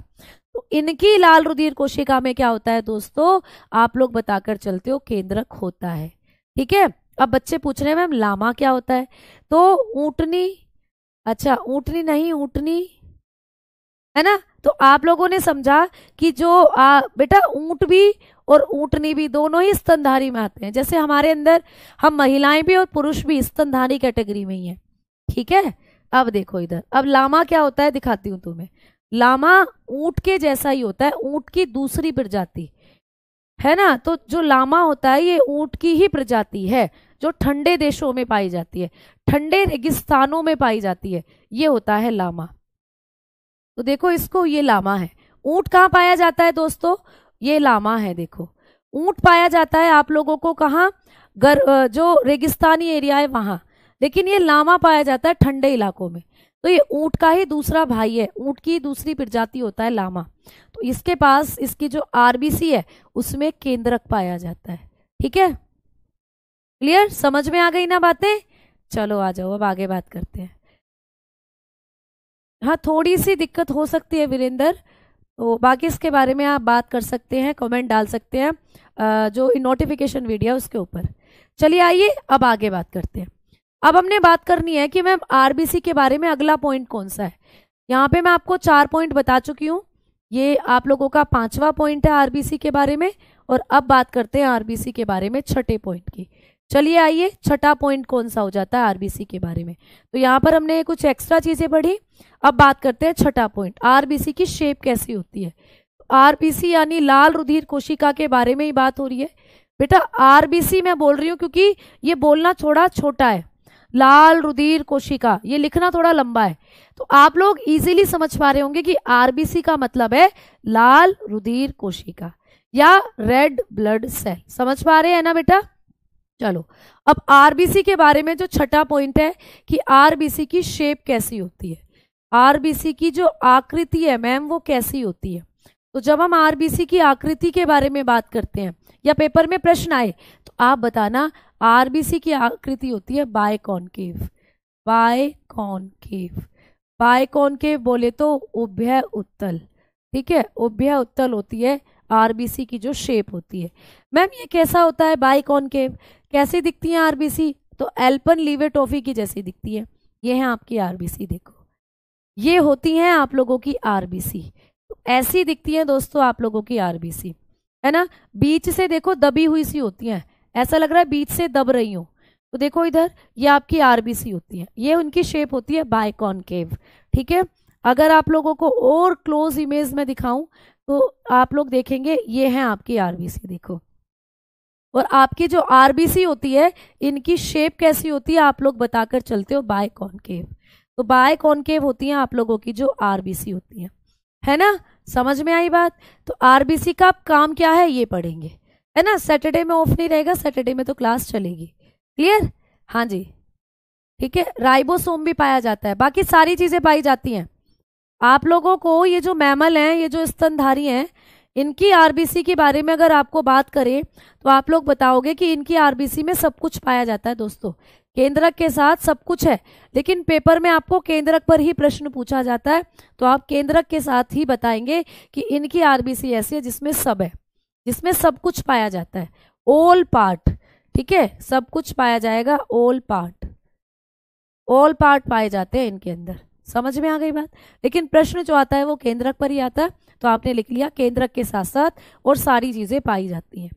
तो इनकी लाल रुधिर कोशिका में क्या होता है दोस्तों? आप लोग बताकर चलते हो, केंद्रक होता है। ठीक है, अब बच्चे पूछ रहे हैं मैम लामा क्या होता है? तो ऊंटनी, अच्छा ऊंटनी नहीं, ऊंटनी है ना। तो आप लोगों ने समझा कि जो बेटा ऊंट भी और ऊंटनी भी दोनों ही स्तनधारी में आते हैं। जैसे हमारे अंदर हम महिलाएं भी और पुरुष भी स्तनधारी कैटेगरी में ही हैं। ठीक है, अब देखो इधर, अब लामा क्या होता है दिखाती हूँ तुम्हें। लामा ऊंट के जैसा ही होता है, ऊंट की दूसरी प्रजाति है ना। तो जो लामा होता है ये ऊंट की ही प्रजाति है, जो ठंडे देशों में पाई जाती है, ठंडे रेगिस्तानों में पाई जाती है, ये होता है लामा। तो देखो इसको, ये लामा है। ऊंट कहाँ पाया जाता है दोस्तों? ये लामा है। देखो ऊंट पाया जाता है आप लोगों को कहाँ? जो रेगिस्तानी एरिया है वहां, लेकिन ये लामा पाया जाता है ठंडे इलाकों में। तो ये ऊंट का ही दूसरा भाई है, ऊंट की दूसरी प्रजाति होता है लामा। तो इसके पास इसकी जो आरबीसी है उसमें केंद्रक पाया जाता है। ठीक है, क्लियर, समझ में आ गई ना बातें? चलो आ जाओ, अब आगे बात करते हैं। हाँ थोड़ी सी दिक्कत हो सकती है वीरेंद्र, तो बाकी इसके बारे में आप बात कर सकते हैं, कमेंट डाल सकते हैं जो नोटिफिकेशन वीडियो है उसके ऊपर। चलिए आइए अब आगे बात करते हैं। अब हमने बात करनी है कि मैम आरबीसी के बारे में अगला पॉइंट कौन सा है। यहाँ पे मैं आपको 4 पॉइंट बता चुकी हूँ, ये आप लोगों का 5वां पॉइंट है आरबीसी के बारे में। और अब बात करते हैं आरबीसी के बारे में 6ठे पॉइंट की। चलिए आइए, 6ठा पॉइंट कौन सा हो जाता है आरबीसी के बारे में। तो यहाँ पर हमने कुछ एक्स्ट्रा चीजें पढ़ी, अब बात करते हैं 6ठा पॉइंट, आरबीसी की शेप कैसी होती है। आरबीसी यानी लाल रुधिर कोशिका के बारे में ही बात हो रही है। बेटा आरबीसी मैं बोल रही हूँ क्योंकि ये बोलना थोड़ा छोटा है, लाल रुधिर कोशिका, ये लिखना थोड़ा लंबा है। तो आप लोग इजीली समझ पा रहे होंगे कि आरबीसी का मतलब है लाल रुधिर कोशिका या रेड ब्लड सेल। समझ पा रहे हैं ना बेटा? चलो अब आरबीसी के बारे में जो 6ठा पॉइंट है कि आरबीसी की शेप कैसी होती है, आरबीसी की जो आकृति है मैम वो कैसी होती है। तो जब हम आरबीसी की आकृति के बारे में बात करते हैं या पेपर में प्रश्न आए तो आप बताना, आरबीसी की आकृति होती है बायकॉन्केव। बायकॉन्केव, बायकॉन्केव बोले तो उभय उत्तल। ठीक है, उभय उत्तल होती है आरबीसी की जो शेप होती है। मैम ये कैसा होता है बायकॉन्केव, कैसी दिखती है आरबीसी? तो एल्पन लीवे टॉफी की जैसी दिखती है। ये है आपकी आरबीसी, देखो ये होती हैं आप लोगों की आरबीसी। तो ऐसी दिखती है दोस्तों आप लोगों की आरबीसी, है ना। बीच से देखो दबी हुई सी होती हैं, ऐसा लग रहा है बीच से दब रही हो। तो देखो इधर, ये आपकी आरबीसी होती है, ये उनकी शेप होती है बायकॉन्केव। ठीक है, अगर आप लोगों को और क्लोज इमेज में दिखाऊं तो आप लोग देखेंगे ये है आपकी आरबीसी, देखो। और आपकी जो आरबीसी होती है इनकी शेप कैसी होती है आप लोग बताकर चलते हो? बायकॉन्केव। तो बायकॉन्केव होती हैं आप लोगों की जो आरबीसी होती है ना। समझ में आई बात? तो आरबीसी का काम क्या है ये पढ़ेंगे, है ना। सैटरडे में ऑफ नहीं रहेगा, सैटरडे में तो क्लास चलेगी। क्लियर? हाँ जी, ठीक है। राइबोसोम भी पाया जाता है, बाकी सारी चीजें पाई जाती हैं। आप लोगों को ये जो मैमल हैं, ये जो स्तनधारी हैं, इनकी आरबीसी के बारे में अगर आपको बात करें तो आप लोग बताओगे कि इनकी आरबीसी में सब कुछ पाया जाता है दोस्तों। केंद्रक के साथ सब कुछ है, लेकिन पेपर में आपको केंद्रक पर ही प्रश्न पूछा जाता है, तो आप केंद्रक के साथ ही बताएंगे कि इनकी आरबीसी ऐसी है जिसमें सब है, जिसमें सब कुछ पाया जाता है, ऑल पार्ट। ठीक है, सब कुछ पाया जाएगा, ऑल पार्ट, ऑल पार्ट पाए जाते हैं इनके अंदर। समझ में आ गई बात? लेकिन प्रश्न जो आता है वो केंद्रक पर ही आता है, तो आपने लिख लिया केंद्रक के साथ साथ और सारी चीजें पाई जाती हैं,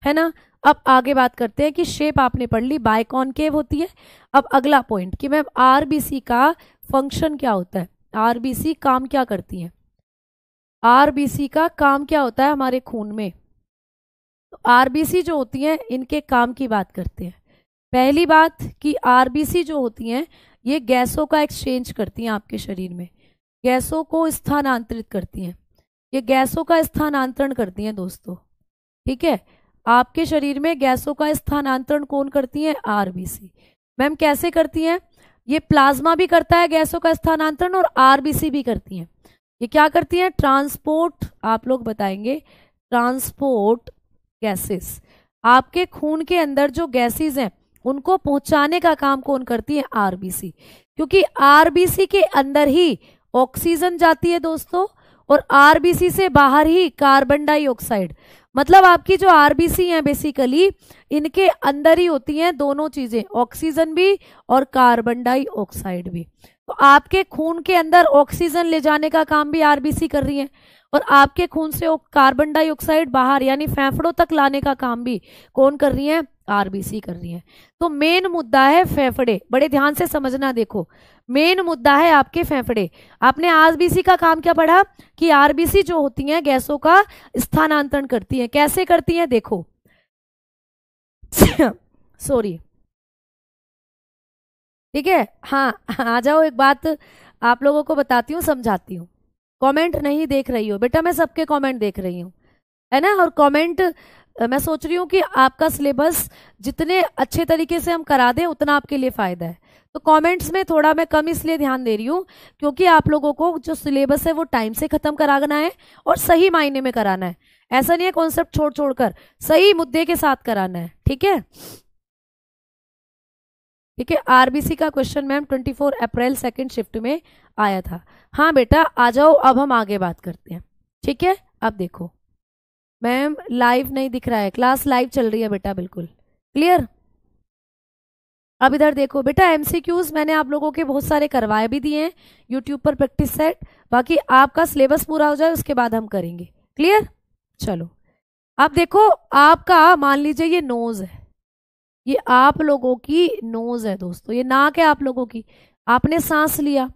है ना। अब आगे बात करते हैं कि शेप आपने पढ़ ली, बायकॉन्केव होती है। अब अगला पॉइंट कि मैम आरबीसी का फंक्शन क्या होता है, आरबीसी काम क्या करती है, आरबीसी का काम क्या होता है हमारे खून में। तो आरबीसी जो होती हैं इनके काम की बात करते हैं। पहली बात कि आरबीसी जो होती हैं ये गैसों का एक्सचेंज करती हैं आपके शरीर में, गैसों को स्थानांतरित करती हैं, ये गैसों का स्थानांतरण करती हैं दोस्तों। ठीक है, आपके शरीर में गैसों का स्थानांतरण कौन करती है? आरबीसी। मैम कैसे करती हैं? ये प्लाज्मा भी करता है गैसों का स्थानांतरण और आरबीसी भी करती हैं। ये क्या करती हैं? ट्रांसपोर्ट, आप लोग बताएंगे, ट्रांसपोर्ट गैसेस। आपके खून के अंदर जो गैसेस हैं उनको पहुंचाने का काम कौन करती है? आरबीसी। क्योंकि आरबीसी के अंदर ही ऑक्सीजन जाती है दोस्तों, और आरबीसी से बाहर ही कार्बन डाइऑक्साइड। मतलब आपकी जो आरबीसी है बेसिकली इनके अंदर ही होती हैं दोनों चीजें, ऑक्सीजन भी और कार्बन डाइऑक्साइड भी। तो आपके खून के अंदर ऑक्सीजन ले जाने का काम भी आरबीसी कर रही है, और आपके खून से कार्बन डाइऑक्साइड बाहर यानी फेफड़ों तक लाने का काम भी कौन कर रही है? आरबीसी कर रही है। तो मेन मुद्दा है फेफड़े, बड़े ध्यान से समझना। देखो, मेन मुद्दा है आपके फेफड़े। आपने आरबीसी का काम क्या पढ़ा? कि आरबीसी जो होती हैं गैसों का स्थानांतरण करती हैं। कैसे करती हैं? देखो सॉरी, ठीक है। हाँ, आ जाओ, एक बात आप लोगों को बताती हूँ, समझाती हूँ। कमेंट नहीं देख रही हो बेटा? मैं सबके कमेंट देख रही हूँ, है ना। और कमेंट मैं सोच रही हूँ कि आपका सिलेबस जितने अच्छे तरीके से हम करा दें उतना आपके लिए फायदा है। तो कमेंट्स में थोड़ा मैं कम इसलिए ध्यान दे रही हूँ क्योंकि आप लोगों को जो सिलेबस है वो टाइम से खत्म कराना है और सही मायने में कराना है। ऐसा नहीं है कॉन्सेप्ट छोड़ छोड़ कर, सही मुद्दे के साथ कराना है, ठीक है। ठीक है, आरबीसी का क्वेश्चन मैम 24 अप्रैल सेकंड शिफ्ट में आया था। हाँ बेटा आ जाओ, अब हम आगे बात करते हैं, ठीक है। अब देखो मैम लाइव नहीं दिख रहा है, क्लास लाइव चल रही है बेटा, बिल्कुल क्लियर। अब इधर देखो बेटा, एमसीक्यूज मैंने आप लोगों के बहुत सारे करवाए भी दिए हैं यूट्यूब पर प्रैक्टिस सेट। बाकी आपका सिलेबस पूरा हो जाए उसके बाद हम करेंगे, क्लियर। चलो अब देखो, आपका मान लीजिए ये नोज है, ये आप लोगों की नोज है दोस्तों, ये नाक है आप लोगों की। आपने सांस लिया,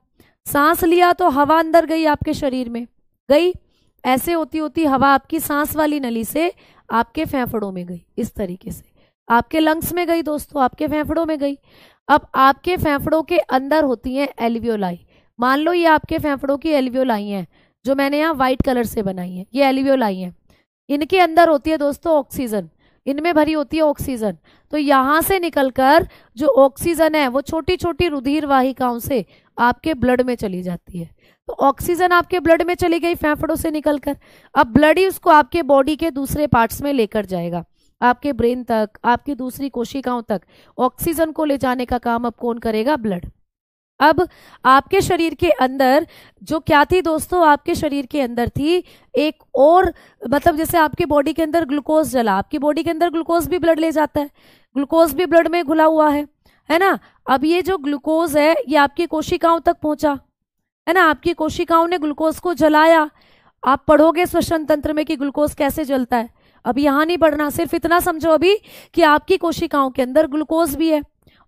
सांस लिया तो हवा अंदर गई आपके शरीर में, गई। ऐसे होती होती हवा आपकी सांस वाली नली से आपके फेफड़ों में गई, इस तरीके से आपके लंग्स में गई दोस्तों, आपके फेफड़ों में गई। अब आपके फेफड़ों के अंदर होती हैं एल्वियोलाई। मान लो ये आपके फेफड़ों की एल्वियोलाई हैं, जो मैंने यहाँ व्हाइट कलर से बनाई है, ये एल्वियोलाई हैं। इनके अंदर होती है दोस्तों ऑक्सीजन, इनमें भरी होती है ऑक्सीजन। तो यहां से निकलकर जो ऑक्सीजन है वो छोटी छोटी रुधिर वाहिकाओं से आपके ब्लड में चली जाती है। तो ऑक्सीजन आपके ब्लड में चली गई फेफड़ों से निकलकर, अब ब्लड ही उसको आपके बॉडी के दूसरे पार्ट्स में लेकर जाएगा, आपके ब्रेन तक, आपकी दूसरी कोशिकाओं तक ऑक्सीजन को ले जाने का काम अब कौन करेगा? ब्लड। अब आपके शरीर के अंदर जो क्या थी दोस्तों, आपके शरीर के अंदर थी एक और, मतलब जैसे आपकी बॉडी के अंदर ग्लूकोज जला, आपकी बॉडी के अंदर ग्लूकोज भी ब्लड ले जाता है, ग्लूकोज भी ब्लड में घुला हुआ है ना। अब ये जो ग्लूकोज है ये आपकी कोशिकाओं तक पहुंचा, है ना, आपकी कोशिकाओं ने ग्लूकोज को जलाया। आप पढ़ोगे श्वसन तंत्र में कि ग्लूकोज कैसे जलता है, अब यहां नहीं पढ़ना, सिर्फ इतना समझो अभी कि आपकी कोशिकाओं के अंदर ग्लूकोज भी है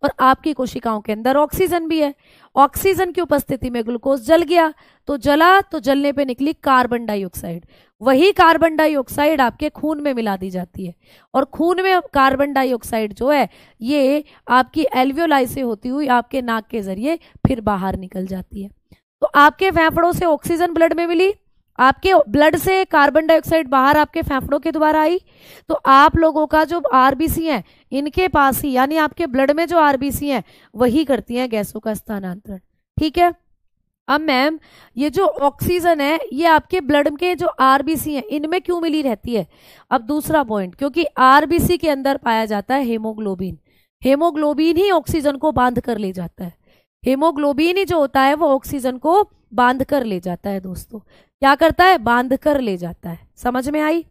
और आपकी कोशिकाओं के अंदर ऑक्सीजन भी है। ऑक्सीजन की उपस्थिति में ग्लूकोज जल गया, तो जला तो जलने पे निकली कार्बन डाइऑक्साइड। वही कार्बन डाइऑक्साइड आपके खून में मिला दी जाती है, और खून में कार्बन डाइऑक्साइड जो है ये आपकी एल्वियोलाई से होती हुई आपके नाक के जरिए फिर बाहर निकल जाती है। तो आपके फेफड़ों से ऑक्सीजन ब्लड में मिली, आपके ब्लड से कार्बन डाइऑक्साइड बाहर आपके फेफड़ों के द्वारा आई। तो आप लोगों का जो आरबीसी है इनके पास ही, यानी आपके ब्लड में जो आरबीसी है वही करती हैं गैसों का स्थानांतरण, ठीक है। अब मैम ये जो ऑक्सीजन है ये आपके ब्लड के जो आरबीसी है इनमें क्यों मिली रहती है? अब दूसरा पॉइंट, क्योंकि आरबीसी के अंदर पाया जाता है हेमोग्लोबिन। हेमोग्लोबिन ही ऑक्सीजन को बांध कर ले जाता है, हेमोग्लोबिन ही जो होता है वो ऑक्सीजन को बांध कर ले जाता है दोस्तों। क्या करता है? बांध कर ले जाता है। समझ में आई?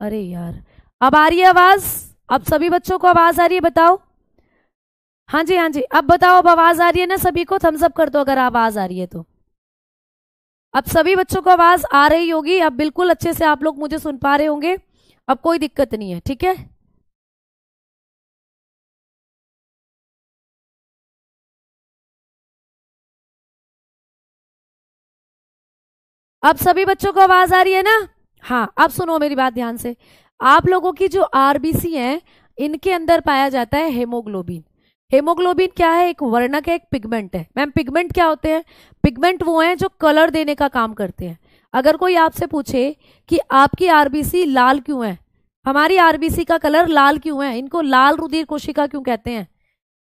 अरे यार, अब आ रही है आवाज? अब सभी बच्चों को आवाज आ रही है? बताओ। हाँ जी, हाँ जी, अब बताओ, अब आवाज आ रही है ना? सभी को थम्स अप कर दो अगर आवाज आ रही है तो। अब सभी बच्चों को आवाज आ रही होगी, अब बिल्कुल अच्छे से आप लोग मुझे सुन पा रहे होंगे, अब कोई दिक्कत नहीं है, ठीक है? अब सभी बच्चों को आवाज आ रही है ना? हाँ, अब सुनो मेरी बात ध्यान से। आप लोगों की जो आरबीसी है, इनके अंदर पाया जाता है हेमोग्लोबिन। हेमोग्लोबिन क्या है? एक वर्णक है, एक पिगमेंट है। मैम पिगमेंट क्या होते हैं? पिगमेंट वो हैं जो कलर देने का काम करते हैं। अगर कोई आपसे पूछे कि आपकी आरबीसी लाल क्यों है, हमारी आरबीसी का कलर लाल क्यों है, इनको लाल रुधिर कोशिका क्यों कहते हैं?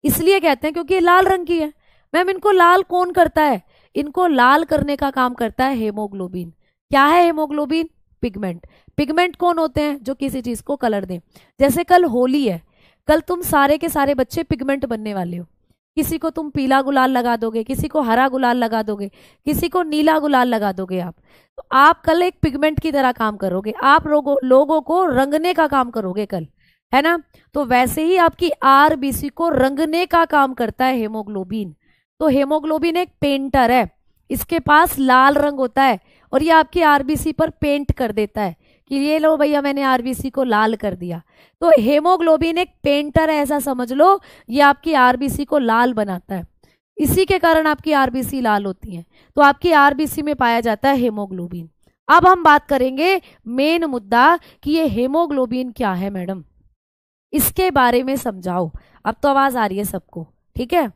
इसलिए कहते हैं क्योंकि ये लाल रंग की है। मैम इनको लाल कौन करता है? इनको लाल करने का काम करता है हेमोग्लोबिन। क्या है हेमोग्लोबिन? पिगमेंट। पिगमेंट कौन होते हैं? जो किसी चीज को कलर दें। जैसे कल होली है, कल तुम सारे के सारे बच्चे पिगमेंट बनने वाले हो। किसी को तुम पीला गुलाल लगा दोगे, किसी को हरा गुलाल लगा दोगे, किसी को नीला गुलाल लगा दोगे आप। तो आप कल एक पिगमेंट की तरह काम करोगे, आप लोगों को रंगने का काम करोगे कल, है ना? तो वैसे ही आपकी आरबीसी को रंगने का काम करता है हेमोग्लोबिन। तो हेमोग्लोबिन एक पेंटर है, इसके पास लाल रंग होता है और ये आपकी आरबीसी पर पेंट कर देता है कि ये लो भैया मैंने आरबीसी को लाल कर दिया। तो हेमोग्लोबिन एक पेंटर है, ऐसा समझ लो, ये आपकी आरबीसी को लाल बनाता है। इसी के कारण आपकी आरबीसी लाल होती है। तो आपकी आरबीसी में पाया जाता है हेमोग्लोबिन। अब हम बात करेंगे मेन मुद्दा कि ये हेमोग्लोबिन क्या है मैडम, इसके बारे में समझाओ। अब तो आवाज आ रही है सबको, ठीक है?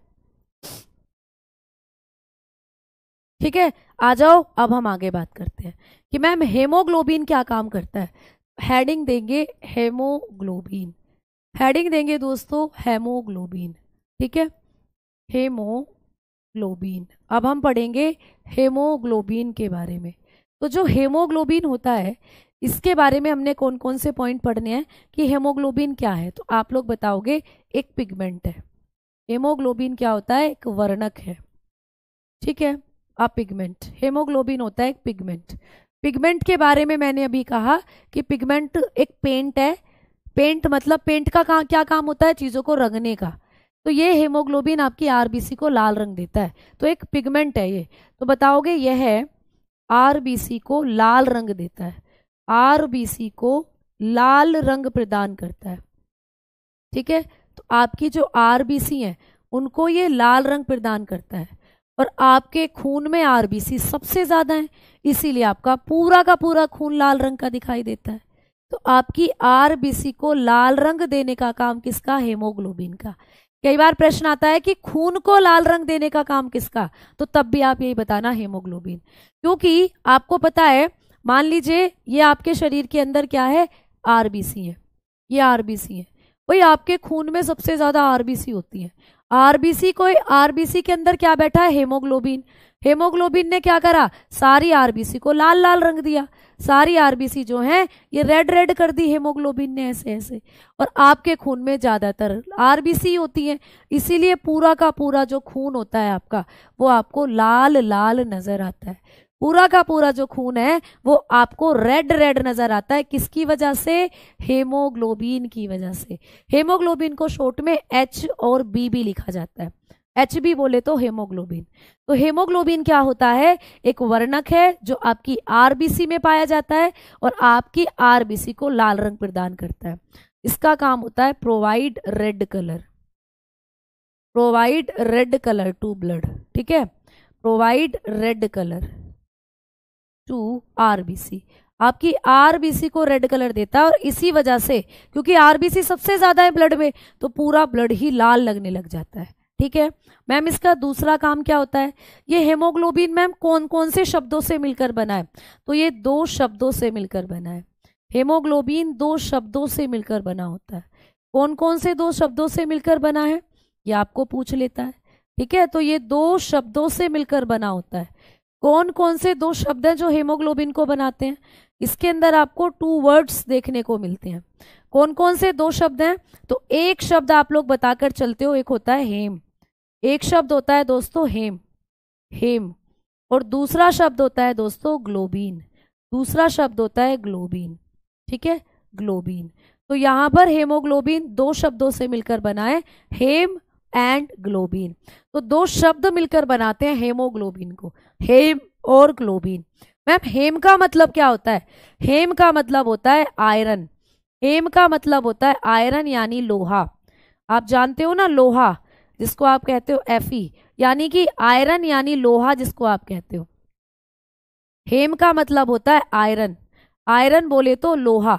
ठीक है, आ जाओ, अब हम आगे बात करते हैं कि मैम हेमोग्लोबिन क्या काम करता है। हेडिंग देंगे हेमोग्लोबिन, हेडिंग देंगे दोस्तों हेमोग्लोबिन, ठीक है? हेमोग्लोबिन। अब हम पढ़ेंगे हेमोग्लोबिन के बारे में। तो जो हेमोग्लोबिन होता है, इसके बारे में हमने कौन कौन से पॉइंट पढ़ने हैं कि हेमोग्लोबिन क्या है। तो आप लोग बताओगे एक पिगमेंट है। हेमोग्लोबिन क्या होता है? एक वर्णक है, ठीक है? अब पिगमेंट, हेमोग्लोबिन होता है एक पिगमेंट। पिगमेंट के बारे में मैंने अभी कहा कि पिगमेंट एक पेंट है। पेंट मतलब पेंट का क्या काम होता है? चीजों को रंगने का। तो ये हेमोग्लोबिन आपकी आरबीसी को लाल रंग देता है, तो एक पिगमेंट है ये। तो बताओगे यह है आरबीसी को लाल रंग देता है, आरबीसी को लाल रंग प्रदान करता है, ठीक है? तो आपकी जो आरबीसी है उनको ये लाल रंग प्रदान करता है। और आपके खून में आरबीसी सबसे ज्यादा है, इसीलिए आपका पूरा का पूरा खून लाल रंग का दिखाई देता है। तो आपकी आरबीसी को लाल रंग देने का काम किसका? हेमोग्लोबिन का। कई बार प्रश्न आता है कि खून को लाल रंग देने का काम किसका, तो तब भी आप यही बताना हेमोग्लोबिन। क्योंकि आपको पता है, मान लीजिए ये आपके शरीर के अंदर क्या है? आरबीसी है, ये आरबीसी है। वही आपके खून में सबसे ज्यादा आरबीसी होती है। आरबीसी को, आरबीसी के अंदर क्या बैठा है? हेमोग्लोबिन। हेमोग्लोबिन ने क्या करा? सारी आरबीसी को लाल लाल रंग दिया। सारी आरबीसी जो है ये रेड रेड कर दी हेमोग्लोबिन ने, ऐसे ऐसे। और आपके खून में ज्यादातर आरबीसी होती है, इसीलिए पूरा का पूरा जो खून होता है आपका, वो आपको लाल लाल नजर आता है। पूरा का पूरा जो खून है वो आपको रेड रेड नजर आता है। किसकी वजह से? हेमोग्लोबिन की वजह से। हेमोग्लोबिन को शॉर्ट में एच और बी भी लिखा जाता है, एच बी बोले तो हेमोग्लोबिन। तो हेमोग्लोबिन क्या होता है? एक वर्णक है जो आपकी आरबीसी में पाया जाता है और आपकी आरबीसी को लाल रंग प्रदान करता है। इसका काम होता है provide red colour, provide red colour to blood, ठीक है? Provide red colour to RBC. आपकी आरबीसी को रेड कलर देता है और इसी वजह से, क्योंकि आरबीसी सबसे ज्यादा है ब्लड में, तो पूरा ब्लड ही लाल लगने लग जाता है, ठीक है? मैम इसका दूसरा काम क्या होता है? ये हेमोग्लोबिन मैम कौन कौन से शब्दों से मिलकर बना है? तो ये दो शब्दों से मिलकर बना है। हेमोग्लोबिन दो शब्दों से मिलकर बना होता है। कौन कौन से दो शब्दों से मिलकर बना है? ये आपको पूछ लेता है, ठीक है? तो ये दो शब्दों से मिलकर बना होता है। कौन कौन से दो शब्द हैं जो हेमोग्लोबिन को बनाते हैं? इसके अंदर आपको 2 वर्ड्स देखने को मिलते हैं। कौन कौन से दो शब्द हैं? तो एक शब्द आप लोग बताकर चलते हो, एक होता है हेम। एक शब्द होता है दोस्तों हेम, हेम। और दूसरा शब्द होता है दोस्तों ग्लोबिन, दूसरा शब्द होता है ग्लोबिन, ठीक है? ग्लोबिन। तो यहां पर हेमोग्लोबिन दो शब्दों से मिलकर बना है, हेम एंड ग्लोबिन। तो दो शब्द मिलकर बनाते हैं हेमोग्लोबिन को, हेम और ग्लोबिन। मैम हेम का मतलब क्या होता है? हेम का मतलब होता है आयरन। हेम का मतलब होता है आयरन यानी लोहा। आप जानते हो ना लोहा, जिसको आप कहते हो Fe, यानी कि आयरन यानी लोहा जिसको आप कहते हो। हेम का मतलब होता है आयरन, आयरन बोले तो लोहा।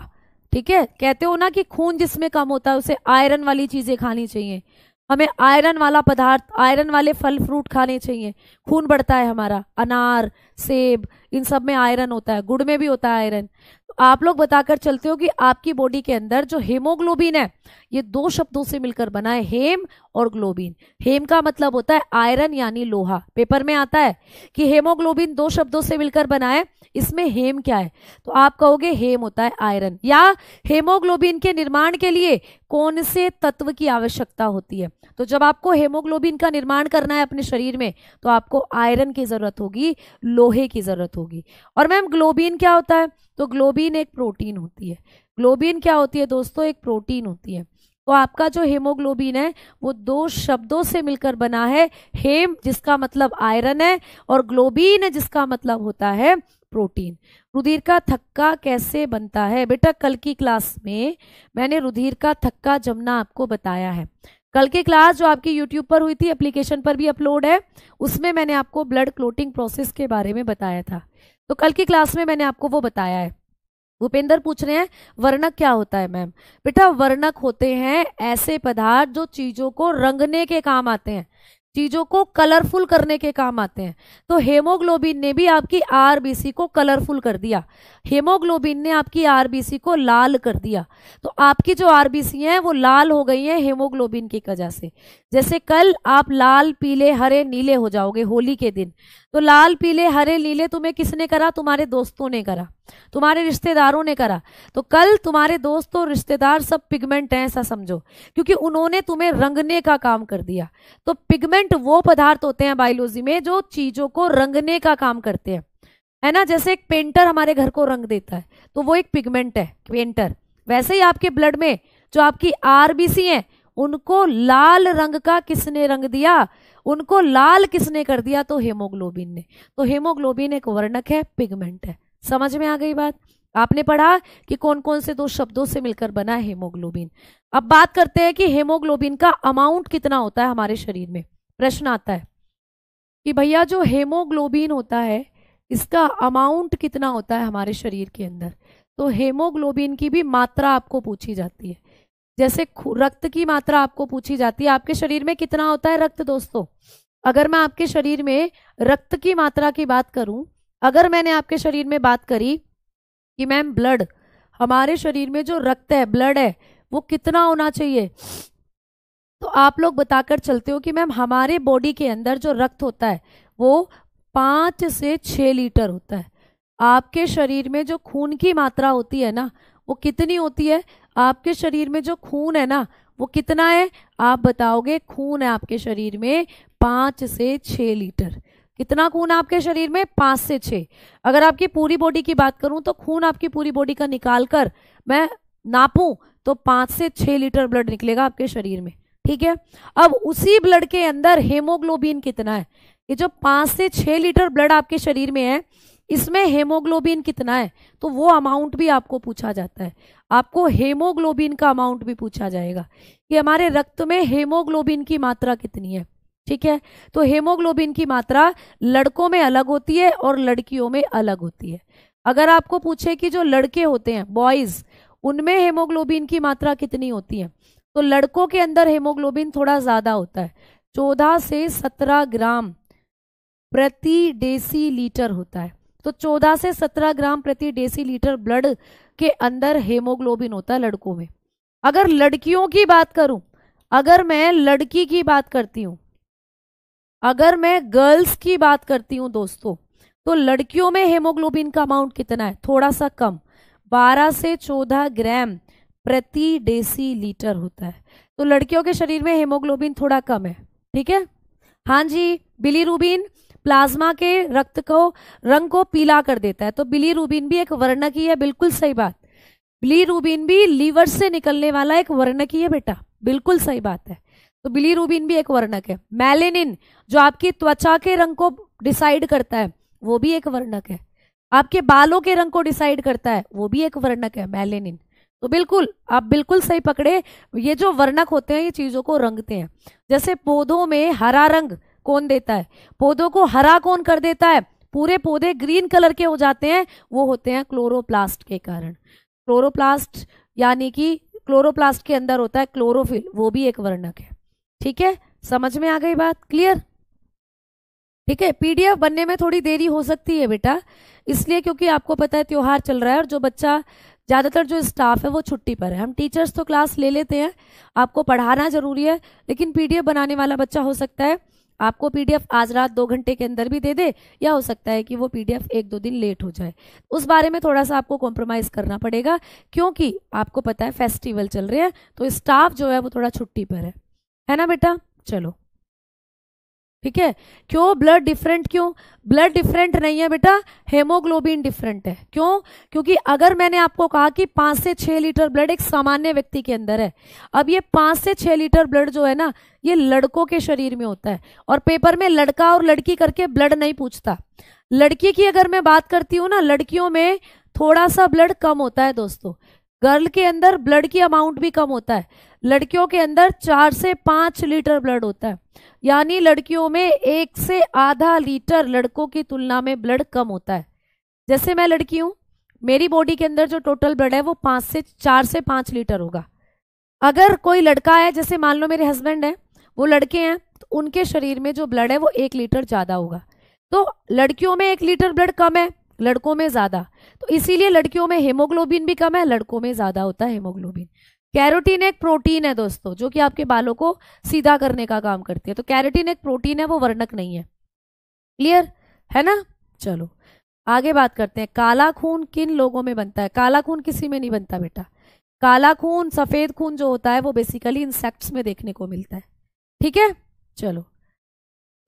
ठीक है, कहते हो ना कि खून जिसमें कम होता है उसे आयरन वाली चीजें खानी चाहिए, हमें आयरन वाला पदार्थ, आयरन वाले फल फ्रूट खाने चाहिए, खून बढ़ता है हमारा। अनार, सेब, इन सब में आयरन होता है, गुड़ में भी होता है आयरन। तो आप लोग बताकर चलते हो कि आपकी बॉडी के अंदर जो हेमोग्लोबिन है ये दो शब्दों से मिलकर बना है, हेम और ग्लोबिन। हेम का मतलब होता है आयरन यानी लोहा। पेपर में आता है कि हेमोग्लोबिन दो शब्दों से मिलकर बना है, इसमें हेम क्या है? तो आप कहोगे हेम होता है आयरन। या हेमोग्लोबिन के निर्माण के लिए कौन से तत्व की आवश्यकता होती है? तो जब आपको हेमोग्लोबिन का निर्माण करना है अपने शरीर में तो आपको आयरन की जरूरत होगी, लोहे की जरूरत होगी। और मैम ग्लोबिन क्या होता है? तो ग्लोबिन एक प्रोटीन होती है। ग्लोबिन क्या होती है दोस्तों? एक प्रोटीन होती है। तो आपका जो हेमोग्लोबिन है वो दो शब्दों से मिलकर बना है, हेम जिसका मतलब आयरन है और ग्लोबिन जिसका मतलब होता है प्रोटीन। रुधिर का थक्का कैसे बनता है? बेटा कल की क्लास में मैंने रुधिर का थक्का जमना आपको बताया है। कल की क्लास जो आपकी यूट्यूब पर हुई थी, एप्लीकेशन पर भी अपलोड है, उसमें मैंने आपको ब्लड क्लोटिंग प्रोसेस के बारे में बताया था। तो कल की क्लास में मैंने आपको वो बताया है। भूपेंद्र पूछ रहे हैं वर्णक क्या होता है? मैम बेटा वर्णक होते हैं ऐसे पदार्थ जो चीजों को रंगने के काम आते हैं, चीजों को कलरफुल करने के काम आते हैं। तो हेमोग्लोबिन ने भी आपकी आरबीसी को कलरफुल कर दिया, हेमोग्लोबिन ने आपकी आरबीसी को लाल कर दिया। तो आपकी जो आरबीसी हैं वो लाल हो गई हैं हेमोग्लोबिन की वजह से। जैसे कल आप लाल पीले हरे नीले हो जाओगे होली के दिन, तो लाल पीले हरे नीले तुम्हें किसने करा? तुम्हारे दोस्तों ने करा, तुम्हारे रिश्तेदारों ने करा। तो कल तुम्हारे दोस्त और रिश्तेदार सब पिगमेंट हैं ऐसा समझो, क्योंकि उन्होंने तुम्हें रंगने का काम कर दिया। तो पिगमेंट वो पदार्थ होते हैं बायोलॉजी में जो चीजों को रंगने का काम करते हैं, है ना। जैसे एक पेंटर हमारे घर को रंग देता है तो वो एक पिगमेंट है, पेंटर। वैसे ही आपके ब्लड में जो आपकी आरबीसी है उनको लाल रंग का किसने रंग दिया? उनको लाल किसने कर दिया? तो हेमोग्लोबिन ने। तो हेमोग्लोबिन एक वर्णक है, पिगमेंट है। समझ में आ गई बात? आपने पढ़ा कि कौन कौन से दो शब्दों से मिलकर बना है हेमोग्लोबिन। अब बात करते हैं कि हेमोग्लोबिन का अमाउंट कितना होता है हमारे शरीर में। प्रश्न आता है कि भैया जो हेमोग्लोबिन होता है इसका अमाउंट कितना होता है हमारे शरीर के अंदर। तो हेमोग्लोबिन की भी मात्रा आपको पूछी जाती है, जैसे रक्त की मात्रा आपको पूछी जाती है। आपके शरीर में कितना होता है रक्त दोस्तों? अगर मैं आपके शरीर में रक्त की मात्रा की बात करूं, अगर मैंने आपके शरीर में बात करी कि मैम ब्लड, हमारे शरीर में जो रक्त है, ब्लड है, वो कितना होना चाहिए, तो आप लोग बताकर चलते हो कि मैम हमारे बॉडी के अंदर जो रक्त होता है वो 5 से 6 लीटर होता है। आपके शरीर में जो खून की मात्रा होती है ना वो कितनी होती है? आपके शरीर में जो खून है ना वो कितना है? आप बताओगे। खून है आपके शरीर में 5 से 6 लीटर। कितना खून है आपके शरीर में? 5 से 6। अगर आपकी पूरी बॉडी की बात करूं तो खून आपकी पूरी बॉडी का निकाल कर मैं नापूं तो 5 से 6 लीटर ब्लड निकलेगा आपके शरीर में। ठीक है, अब उसी ब्लड के अंदर हेमोग्लोबिन कितना है? ये जो 5 से 6 लीटर ब्लड आपके शरीर में है इसमें हेमोग्लोबिन कितना है? तो वो अमाउंट भी आपको पूछा जाता है। आपको हेमोग्लोबिन का अमाउंट भी पूछा जाएगा कि हमारे रक्त में हेमोग्लोबिन की मात्रा कितनी है। ठीक है, तो हेमोग्लोबिन की मात्रा लड़कों में अलग होती है और लड़कियों में अलग होती है। अगर आपको पूछे कि जो लड़के होते हैं बॉयज, उनमें हेमोग्लोबिन की मात्रा कितनी होती है, तो लड़कों के अंदर हेमोग्लोबिन थोड़ा ज्यादा होता है, 14 से 17 ग्राम प्रति डेसीलीटर होता है। तो 14 से 17 ग्राम प्रति डेसीलीटर ब्लड के अंदर हेमोग्लोबिन होता है लड़कों में। अगर लड़कियों की बात करूं, अगर मैं लड़की की बात करती हूं, अगर मैं गर्ल्स की बात करती हूं दोस्तों, तो लड़कियों में हेमोग्लोबिन का अमाउंट कितना है? थोड़ा सा कम, 12 से 14 ग्राम प्रति डेसीलीटर होता है। तो लड़कियों के शरीर में हेमोग्लोबिन थोड़ा कम है। ठीक है, हाँ जी। बिलीरुबिन प्लाज्मा के रक्त को रंग को पीला कर देता है, तो बिलीरुबिन भी एक वर्णक ही है। बिल्कुल सही बात। बिलीरुबिन भी लीवर से निकलने वाला एक वर्णक ही है बेटा, बिल्कुल सही बात है। तो बिलीरुबिन भी एक वर्णक है। मेलेनिन जो आपकी त्वचा के रंग को डिसाइड करता है वो भी एक वर्णक है। आपके बालों के रंग को डिसाइड करता है वो भी एक वर्णक है, मेलेनिन। तो बिल्कुल आप बिल्कुल सही पकड़े। ये जो वर्णक होते हैं ये चीजों को रंगते हैं। जैसे पौधों में हरा रंग कौन देता है, पौधों को हरा कौन कर देता है, पूरे पौधे ग्रीन कलर के हो जाते हैं, वो होते हैं क्लोरोप्लास्ट के कारण। क्लोरोप्लास्ट यानी कि क्लोरोप्लास्ट के अंदर होता है क्लोरोफिल, वो भी एक वर्णक है। ठीक है, समझ में आ गई बात, क्लियर? ठीक है, पीडीएफ बनने में थोड़ी देरी हो सकती है बेटा, इसलिए क्योंकि आपको पता है त्योहार चल रहा है और जो बच्चा ज़्यादातर जो स्टाफ है वो छुट्टी पर है। हम टीचर्स तो क्लास ले लेते हैं, आपको पढ़ाना जरूरी है, लेकिन पीडीएफ बनाने वाला बच्चा हो सकता है आपको पीडीएफ आज रात 2 घंटे के अंदर भी दे दे, या हो सकता है कि वो पीडीएफ 1-2 दिन लेट हो जाए। उस बारे में थोड़ा सा आपको कॉम्प्रोमाइज करना पड़ेगा, क्योंकि आपको पता है फेस्टिवल चल रहे हैं तो स्टाफ जो है वो थोड़ा छुट्टी पर है ना बेटा? चलो ठीक है। क्यों ब्लड डिफरेंट? क्यों ब्लड डिफरेंट नहीं है बेटा, हेमोग्लोबिन डिफरेंट है। क्यों? क्योंकि अगर मैंने आपको कहा कि 5 से 6 लीटर ब्लड एक सामान्य व्यक्ति के अंदर है, अब ये 5 से 6 लीटर ब्लड जो है ना ये लड़कों के शरीर में होता है, और पेपर में लड़का और लड़की करके ब्लड नहीं पूछता। लड़की की अगर मैं बात करती हूँ ना, लड़कियों में थोड़ा सा ब्लड कम होता है दोस्तों, गर्ल के अंदर ब्लड की अमाउंट भी कम होता है। लड़कियों के अंदर 4 से 5 लीटर ब्लड होता है, यानी लड़कियों में 1 से आधा लीटर लड़कों की तुलना में ब्लड कम होता है। जैसे मैं लड़की हूं, मेरी बॉडी के अंदर जो टोटल ब्लड है वो 4 से 5 लीटर होगा। अगर कोई लड़का है, जैसे मान लो मेरे हस्बैंड है, वो लड़के हैं, तो उनके शरीर में जो ब्लड है वो 1 लीटर ज्यादा होगा। तो लड़कियों में 1 लीटर ब्लड कम है, लड़कों में ज्यादा, तो इसीलिए लड़कियों में हेमोग्लोबिन भी कम है, लड़कों में ज्यादा होता है हेमोग्लोबिन। कैरोटीन एक प्रोटीन है दोस्तों, जो कि आपके बालों को सीधा करने का काम करती है। तो कैरोटीन एक प्रोटीन है, वो वर्णक नहीं है। क्लियर है ना? चलो आगे बात करते हैं। काला खून किन लोगों में बनता है? काला खून किसी में नहीं बनता बेटा। काला खून, सफेद खून जो होता है वो बेसिकली इंसेक्ट्स में देखने को मिलता है। ठीक है, चलो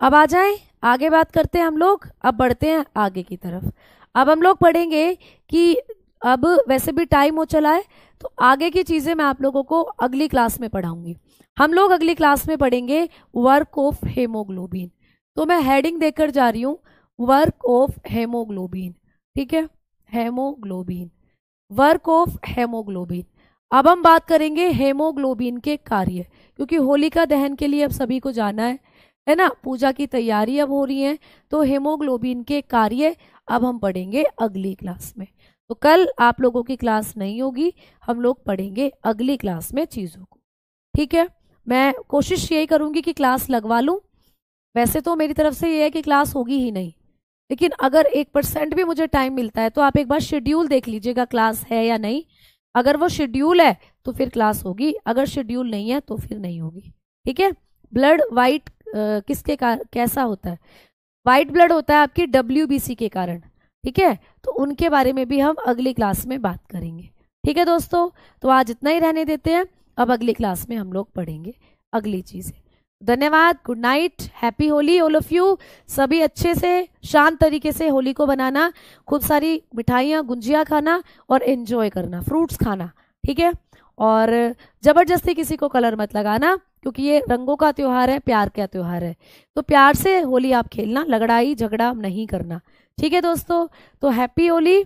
अब आ जाएं, आगे बात करते हैं हम लोग। अब बढ़ते हैं आगे की तरफ। अब हम लोग पढ़ेंगे कि अब वैसे भी टाइम हो चला है, तो आगे की चीजें मैं आप लोगों को अगली क्लास में पढ़ाऊंगी। हम लोग अगली क्लास में पढ़ेंगे वर्क ऑफ हेमोग्लोबिन। तो मैं हेडिंग देकर जा रही हूं, वर्क ऑफ हेमोग्लोबिन। ठीक है, हेमोग्लोबिन, वर्क ऑफ हेमोग्लोबिन। अब हम बात करेंगे हेमोग्लोबिन के कार्य, क्योंकि होलिका दहन के लिए अब सभी को जाना है ना, पूजा की तैयारी अब हो रही है, तो हेमोग्लोबिन के कार्य अब हम पढ़ेंगे अगली क्लास में। तो कल आप लोगों की क्लास नहीं होगी, हम लोग पढ़ेंगे अगली क्लास में चीज़ों को। ठीक है, मैं कोशिश यही करूंगी कि क्लास लगवा लूं। वैसे तो मेरी तरफ से ये है कि क्लास होगी ही नहीं, लेकिन अगर 1% भी मुझे टाइम मिलता है तो आप एक बार शेड्यूल देख लीजिएगा क्लास है या नहीं। अगर वो शेड्यूल है तो फिर क्लास होगी, अगर शेड्यूल नहीं है तो फिर नहीं होगी। ठीक है, ब्लड वाइट किसके कैसा होता है? वाइट ब्लड होता है आपकी WBC के कारण। ठीक है, तो उनके बारे में भी हम अगली क्लास में बात करेंगे। ठीक है दोस्तों, तो आज इतना ही रहने देते हैं, अब अगली क्लास में हम लोग पढ़ेंगे अगली चीजें। धन्यवाद, good night, happy Holi all of you. सभी अच्छे से शांत तरीके से होली को बनाना, खूब सारी मिठाइयाँ गुंजिया खाना और एंजॉय करना, फ्रूट्स खाना। ठीक है, और जबरदस्ती किसी को कलर मत लगाना, क्योंकि ये रंगों का त्योहार है, प्यार का त्योहार है, तो प्यार से होली आप खेलना, लड़ाई झगड़ा नहीं करना। ठीक है दोस्तों, तो हैप्पी होली।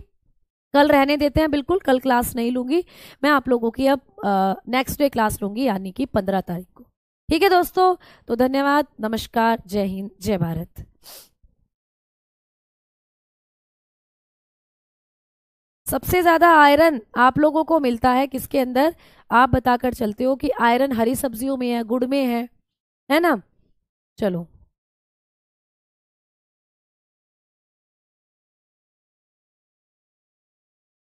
कल रहने देते हैं, बिल्कुल कल क्लास नहीं लूंगी मैं आप लोगों की, अब नेक्स्ट डे क्लास लूंगी, यानी कि 15 तारीख को। ठीक है दोस्तों, तो धन्यवाद, नमस्कार, जय हिंद, जय भारत। सबसे ज्यादा आयरन आप लोगों को मिलता है किसके अंदर? आप बताकर चलते हो कि आयरन हरी सब्जियों में है, गुड़ में है ना? चलो